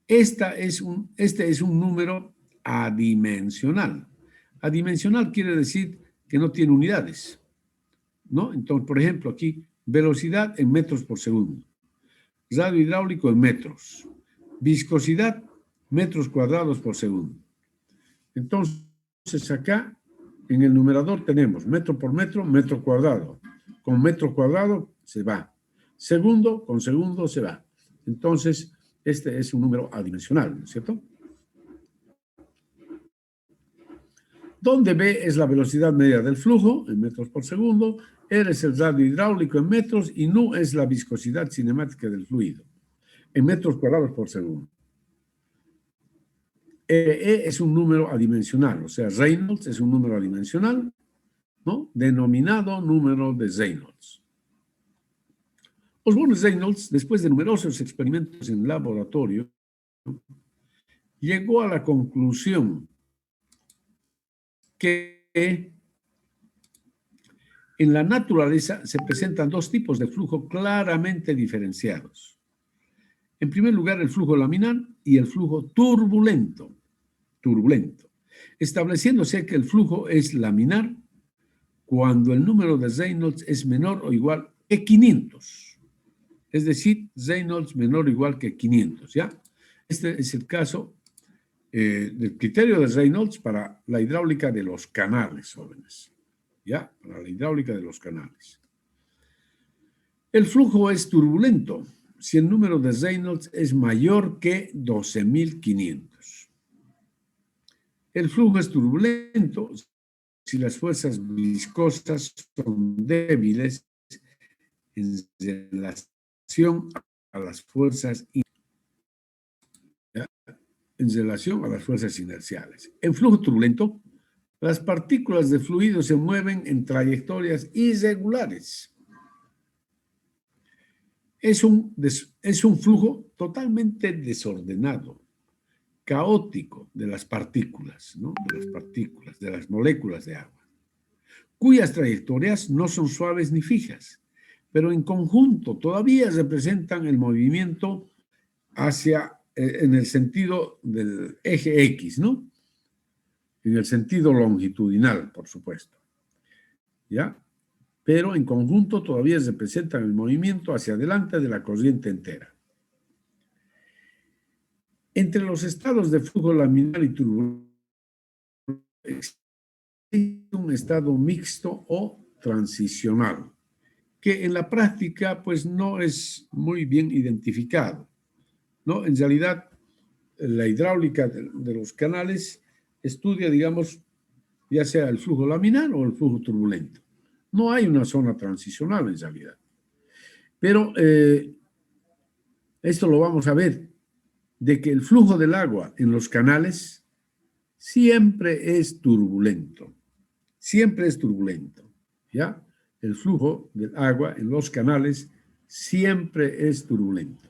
Este es un número adimensional. Adimensional quiere decir que no tiene unidades, ¿no? Entonces, por ejemplo, aquí, velocidad en metros por segundo, radio hidráulico en metros, viscosidad, metros cuadrados por segundo. Entonces, acá, en el numerador tenemos metro por metro, metro cuadrado. Con metro cuadrado se va. Segundo, con segundo se va. Entonces, este es un número adimensional, ¿no es cierto? Donde B es la velocidad media del flujo, en metros por segundo, R es el radio hidráulico en metros y nu es la viscosidad cinemática del fluido, en metros cuadrados por segundo. E es un número adimensional, o sea, Reynolds es un número adimensional, ¿no? Denominado número de Reynolds. Osborne Reynolds, después de numerosos experimentos en laboratorio, llegó a la conclusión que en la naturaleza se presentan dos tipos de flujo claramente diferenciados. En primer lugar, el flujo laminar y el flujo turbulento, estableciéndose que el flujo es laminar cuando el número de Reynolds es menor o igual que 500. Es decir, Reynolds menor o igual que 500, ¿ya? Este es el caso del criterio de Reynolds para la hidráulica de los canales, jóvenes. ¿Ya? Para la hidráulica de los canales. El flujo es turbulento si el número de Reynolds es mayor que 12.500. El flujo es turbulento si las fuerzas viscosas son débiles en relación a las fuerzas inerciales. En flujo turbulento, las partículas de fluido se mueven en trayectorias irregulares. Es un flujo totalmente desordenado, caótico de las partículas, ¿no? De las moléculas de agua, cuyas trayectorias no son suaves ni fijas, pero en conjunto todavía representan el movimiento en el sentido del eje X, ¿no? En el sentido longitudinal, por supuesto. ¿Ya? Pero en conjunto todavía representan el movimiento hacia adelante de la corriente entera. Entre los estados de flujo laminar y turbulento existe un estado mixto o transicional, que en la práctica pues no es muy bien identificado, ¿no? En realidad, la hidráulica de los canales estudia, digamos, ya sea el flujo laminar o el flujo turbulento. No hay una zona transicional en realidad. Pero esto lo vamos a ver, de que el flujo del agua en los canales siempre es turbulento. Siempre es turbulento, ¿ya? El flujo del agua en los canales siempre es turbulento.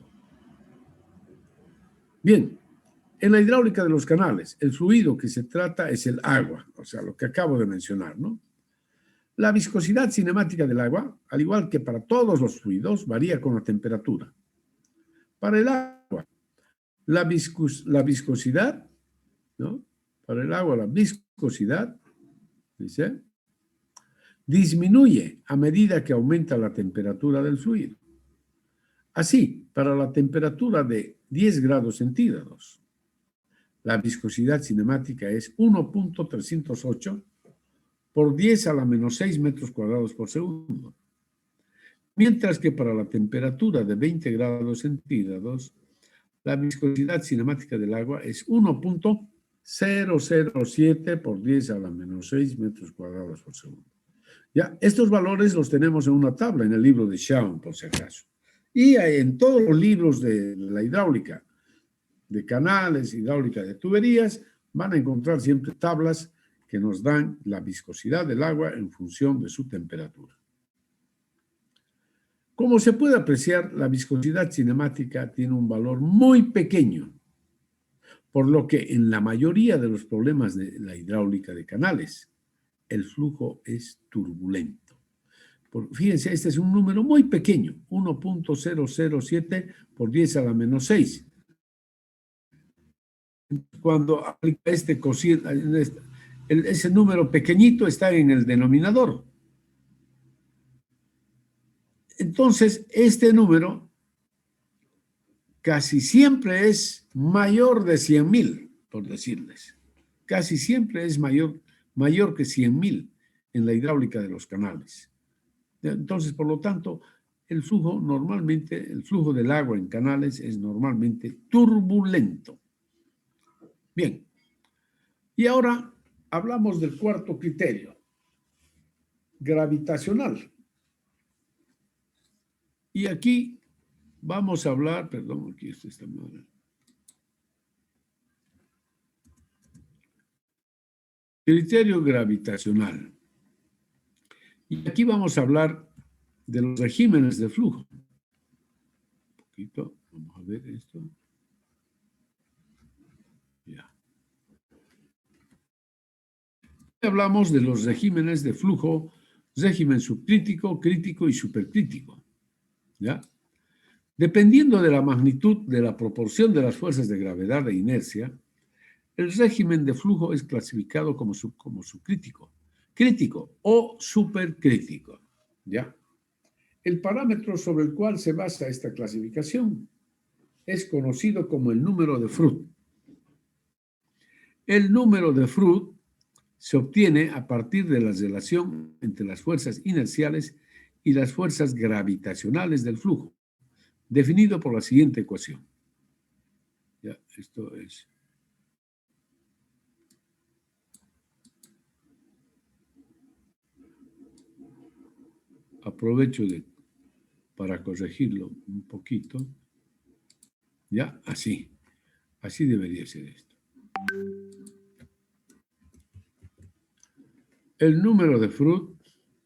Bien, en la hidráulica de los canales, el fluido que se trata es el agua, o sea, lo que acabo de mencionar, ¿no? La viscosidad cinemática del agua, al igual que para todos los fluidos, varía con la temperatura. Para el agua, la viscosidad, ¿no? Para el agua, la viscosidad, dice, disminuye a medida que aumenta la temperatura del fluido. Así, para la temperatura de 10 grados centígrados, la viscosidad cinemática es 1.308 por 10 a la menos 6 metros cuadrados por segundo. mientras que para la temperatura de 20 grados centígrados, la viscosidad cinemática del agua es 1.007 por 10 a la menos 6 metros cuadrados por segundo. Ya, estos valores los tenemos en una tabla en el libro de Shawn, por si acaso. Y en todos los libros de la hidráulica, de canales, hidráulica de tuberías, van a encontrar siempre tablas que nos dan la viscosidad del agua en función de su temperatura. Como se puede apreciar, la viscosidad cinemática tiene un valor muy pequeño, por lo que en la mayoría de los problemas de la hidráulica de canales, el flujo es turbulento. Fíjense, este es un número muy pequeño, 1.007 por 10 a la menos 6. Cuando aplica este cociente, ese número pequeñito está en el denominador. Entonces, este número casi siempre es mayor de 100.000, por decirles. Casi siempre es mayor que 100.000 en la hidráulica de los canales. Entonces, por lo tanto, el flujo del agua en canales es normalmente turbulento. Bien, y ahora hablamos del cuarto criterio, gravitacional. Y aquí vamos a hablar, perdón, aquí está mal. Criterio gravitacional. Y aquí vamos a hablar de los regímenes de flujo. Un poquito, vamos a ver esto. Ya. Hablamos de los regímenes de flujo, régimen subcrítico, crítico y supercrítico. ¿Ya? Dependiendo de la magnitud de la proporción de las fuerzas de gravedad e inercia, el régimen de flujo es clasificado como subcrítico, crítico o supercrítico. ¿Ya? El parámetro sobre el cual se basa esta clasificación es conocido como el número de Froude. El número de Froude se obtiene a partir de la relación entre las fuerzas inerciales y las fuerzas gravitacionales del flujo, definido por la siguiente ecuación. Ya, esto es. Aprovecho para corregirlo un poquito. Ya, así. Así debería ser esto. El número de Froude,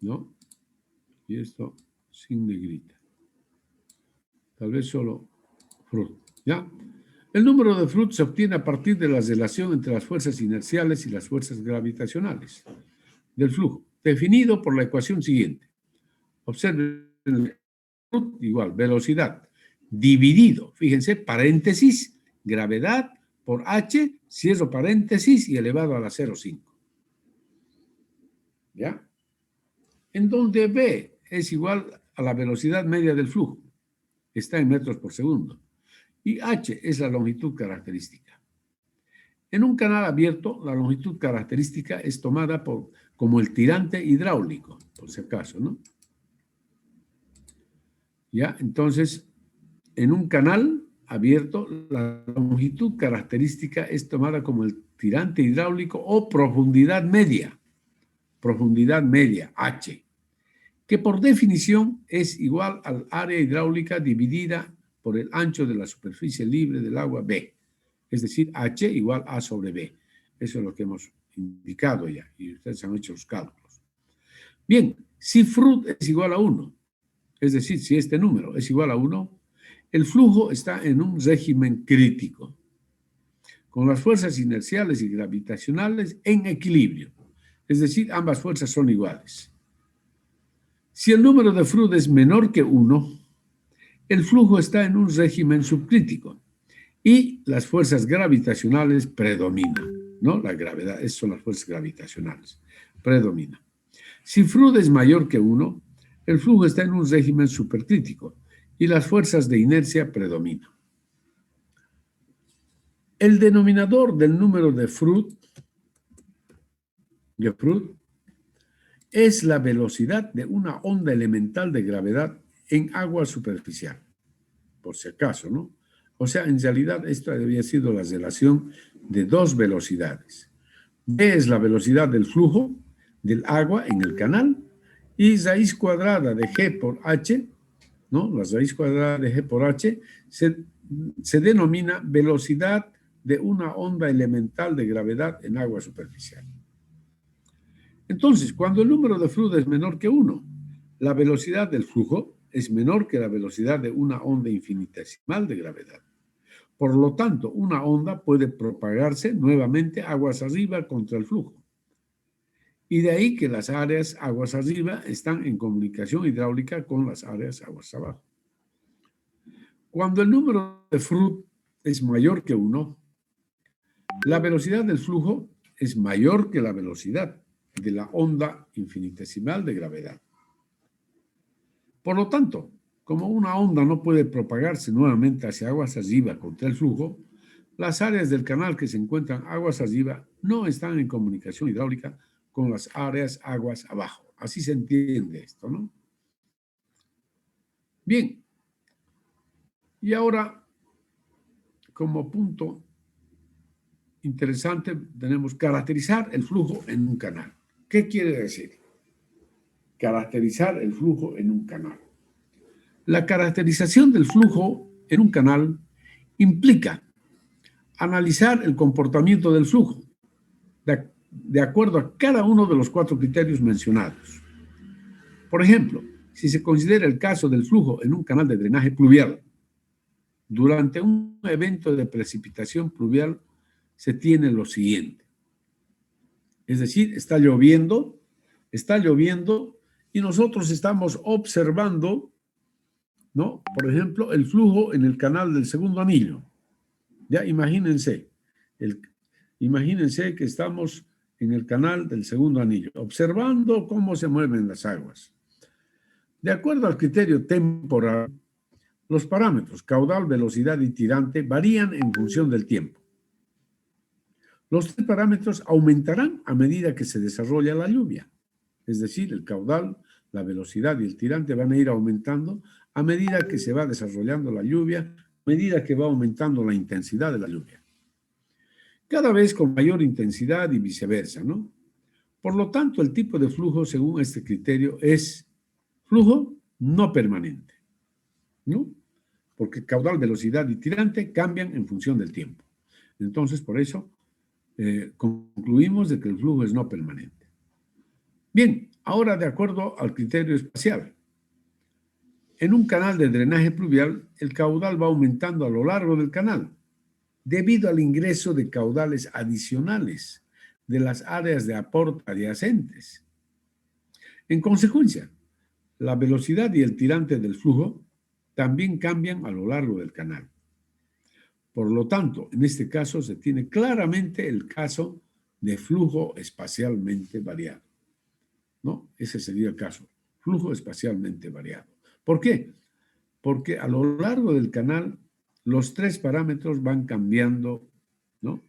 ¿no? Y esto sin negrita. Tal vez solo Froude, ¿ya? El número de Froude se obtiene a partir de la relación entre las fuerzas inerciales y las fuerzas gravitacionales del flujo, definido por la ecuación siguiente. Observen, Froude igual velocidad dividido, fíjense, paréntesis, gravedad por h, cierro paréntesis y elevado a la 0,5. ¿Ya? En donde V es igual a la velocidad media del flujo. Está en metros por segundo. Y H es la longitud característica. En un canal abierto, la longitud característica es tomada como el tirante hidráulico, por si acaso, ¿no? ¿Ya? Entonces, en un canal abierto, la longitud característica es tomada como el tirante hidráulico o profundidad media, H, que por definición es igual al área hidráulica dividida por el ancho de la superficie libre del agua B, es decir, H igual A sobre B. Eso es lo que hemos indicado ya, y ustedes han hecho los cálculos. Bien, si Froude es igual a 1, es decir, si este número es igual a 1, el flujo está en un régimen crítico, con las fuerzas inerciales y gravitacionales en equilibrio, es decir, ambas fuerzas son iguales. Si el número de Froude es menor que 1, el flujo está en un régimen subcrítico y las fuerzas gravitacionales predominan, ¿no? La gravedad, esas son las fuerzas gravitacionales, predominan. Si Froude es mayor que 1, el flujo está en un régimen supercrítico y las fuerzas de inercia predominan. El denominador del número de Froude es la velocidad de una onda elemental de gravedad en agua superficial, por si acaso, ¿no? O sea, en realidad esta había sido la relación de dos velocidades. B es la velocidad del flujo del agua en el canal y raíz cuadrada de G por H, ¿no? La raíz cuadrada de G por H se denomina velocidad de una onda elemental de gravedad en agua superficial. Entonces, cuando el número de flujo es menor que 1, la velocidad del flujo es menor que la velocidad de una onda infinitesimal de gravedad. Por lo tanto, una onda puede propagarse nuevamente aguas arriba contra el flujo. Y de ahí que las áreas aguas arriba están en comunicación hidráulica con las áreas aguas abajo. Cuando el número de flujo es mayor que 1, la velocidad del flujo es mayor que la velocidad de la onda infinitesimal de gravedad. Por lo tanto, como una onda no puede propagarse nuevamente hacia aguas arriba contra el flujo, las áreas del canal que se encuentran aguas arriba no están en comunicación hidráulica con las áreas aguas abajo. Así se entiende esto, ¿no? Bien. Y ahora, como punto interesante, tenemos caracterizar el flujo en un canal. ¿Qué quiere decir? Caracterizar el flujo en un canal. La caracterización del flujo en un canal implica analizar el comportamiento del flujo de acuerdo a cada uno de los 4 criterios mencionados. Por ejemplo, si se considera el caso del flujo en un canal de drenaje pluvial, durante un evento de precipitación pluvial se tiene lo siguiente. Es decir, está lloviendo y nosotros estamos observando, ¿no? Por ejemplo, el flujo en el canal del segundo anillo. Ya imagínense que estamos en el canal del segundo anillo, observando cómo se mueven las aguas. De acuerdo al criterio temporal, los parámetros caudal, velocidad y tirante varían en función del tiempo. Los 3 parámetros aumentarán a medida que se desarrolla la lluvia. Es decir, el caudal, la velocidad y el tirante van a ir aumentando a medida que se va desarrollando la lluvia, a medida que va aumentando la intensidad de la lluvia. Cada vez con mayor intensidad y viceversa, ¿no? Por lo tanto, el tipo de flujo, según este criterio, es flujo no permanente, ¿no? Porque caudal, velocidad y tirante cambian en función del tiempo. Entonces, por eso, concluimos de que el flujo es no permanente. Bien, ahora de acuerdo al criterio espacial. En un canal de drenaje pluvial, el caudal va aumentando a lo largo del canal, debido al ingreso de caudales adicionales de las áreas de aporte adyacentes. En consecuencia, la velocidad y el tirante del flujo también cambian a lo largo del canal. Por lo tanto, en este caso se tiene claramente el caso de flujo espacialmente variado, ¿no? Ese sería el caso, flujo espacialmente variado. ¿Por qué? Porque a lo largo del canal los 3 parámetros van cambiando, ¿no? O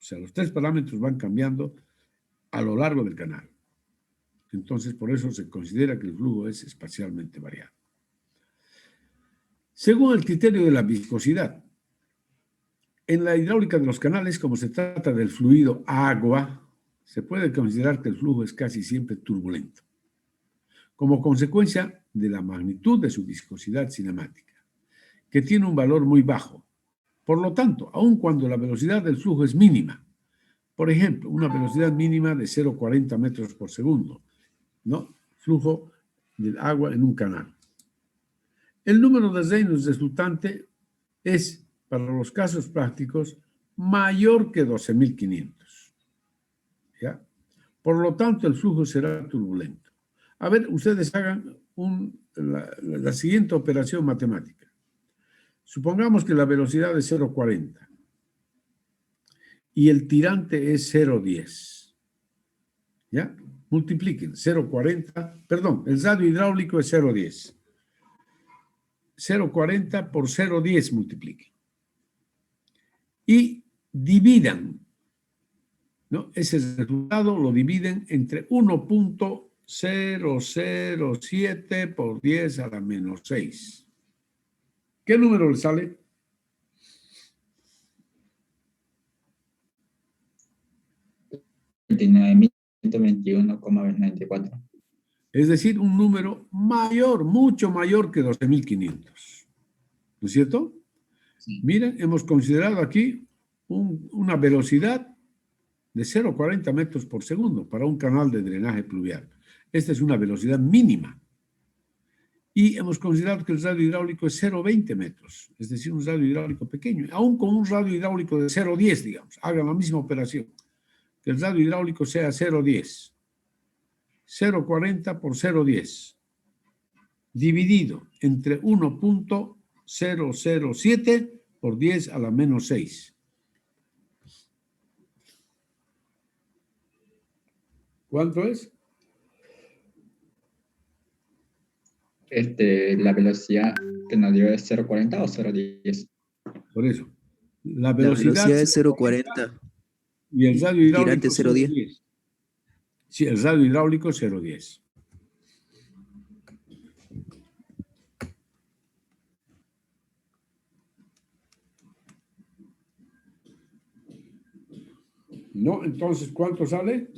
sea, los 3 parámetros van cambiando a lo largo del canal. Entonces, por eso se considera que el flujo es espacialmente variado. Según el criterio de la viscosidad, en la hidráulica de los canales, como se trata del fluido agua, se puede considerar que el flujo es casi siempre turbulento, como consecuencia de la magnitud de su viscosidad cinemática, que tiene un valor muy bajo. Por lo tanto, aun cuando la velocidad del flujo es mínima, por ejemplo, una velocidad mínima de 0,40 metros por segundo, ¿no? Flujo del agua en un canal. El número de reinos resultante es, para los casos prácticos, mayor que 12.500. ¿Ya? Por lo tanto, el flujo será turbulento. A ver, ustedes hagan la siguiente operación matemática. Supongamos que la velocidad es 0,40 y el tirante es 0,10. ¿Ya? Multipliquen 0,40, perdón, el radio hidráulico es 0,10. 0,40 por 0,10 multipliquen. Y dividan, ¿no? Ese resultado lo dividen entre 1.0 007 por 10 a la menos 6. ¿Qué número le sale? $29.121,94. Es decir, un número mayor, mucho mayor que 12.500. ¿No es cierto? Sí. Miren, hemos considerado aquí una velocidad de 0,40 metros por segundo para un canal de drenaje pluvial. Esta es una velocidad mínima. Y hemos considerado que el radio hidráulico es 0,20 metros, es decir, un radio hidráulico pequeño. Aún con un radio hidráulico de 0,10, digamos, hagan la misma operación. Que el radio hidráulico sea 0,10. 0,40 por 0,10. Dividido entre 1.007 por 10 a la menos 6. ¿Cuánto es? La velocidad que nos dio es 0,40 o 0,10. Por eso. La La velocidad velocidad es 0,40. y el radio hidráulico Girante 0,10. Sí, el radio hidráulico 0,10. ¿No? Entonces, ¿cuánto sale?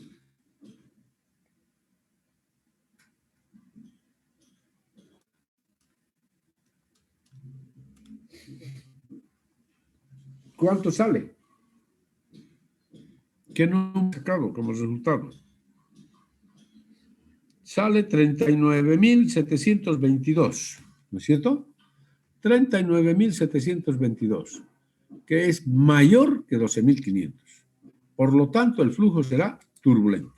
¿Cuánto sale? ¿Qué número he sacado como resultado? Sale 39.722, ¿no es cierto? 39.722, que es mayor que 12.500. Por lo tanto, el flujo será turbulento.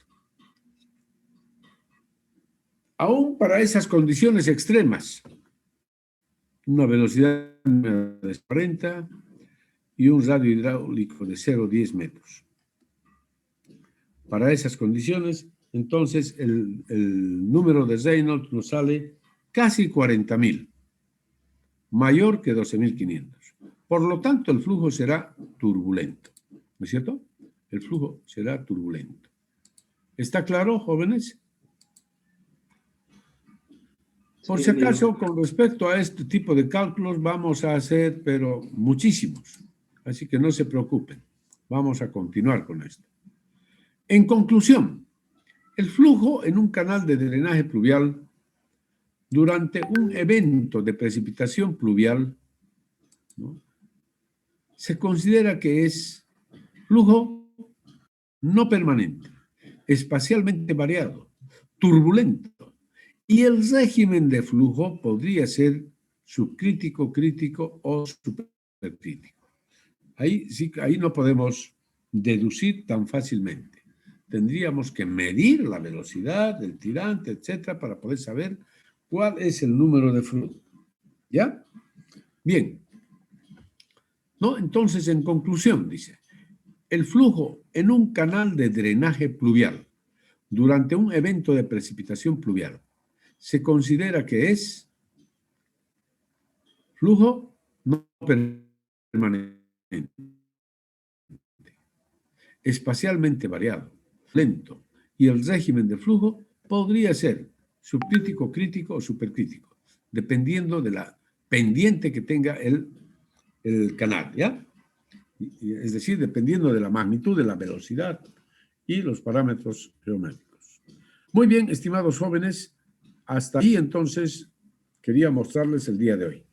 Aún para esas condiciones extremas, una velocidad de 40 y un radio hidráulico de 0,10 metros. Para esas condiciones, entonces el número de Reynolds nos sale casi 40.000, mayor que 12.500. Por lo tanto, el flujo será turbulento, ¿no es cierto? El flujo será turbulento. ¿Está claro, jóvenes? Por si acaso, con respecto a este tipo de cálculos, vamos a hacer, pero muchísimos. Así que no se preocupen. Vamos a continuar con esto. En conclusión, el flujo en un canal de drenaje pluvial durante un evento de precipitación pluvial, ¿no?, se considera que es flujo no permanente, espacialmente variado, turbulento, y el régimen de flujo podría ser subcrítico, crítico o supercrítico. Ahí no podemos deducir tan fácilmente. Tendríamos que medir la velocidad, el tirante, etcétera, para poder saber cuál es el número de flujo. ¿Ya? Bien. ¿No? Entonces, en conclusión, dice, el flujo en un canal de drenaje pluvial durante un evento de precipitación pluvial se considera que es flujo no permanente, espacialmente variado, lento, y el régimen de flujo podría ser subcrítico, crítico o supercrítico, dependiendo de la pendiente que tenga el canal, ¿ya? Es decir, dependiendo de la magnitud, de la velocidad y los parámetros geométricos. Muy bien, estimados jóvenes, hasta ahí entonces quería mostrarles el día de hoy.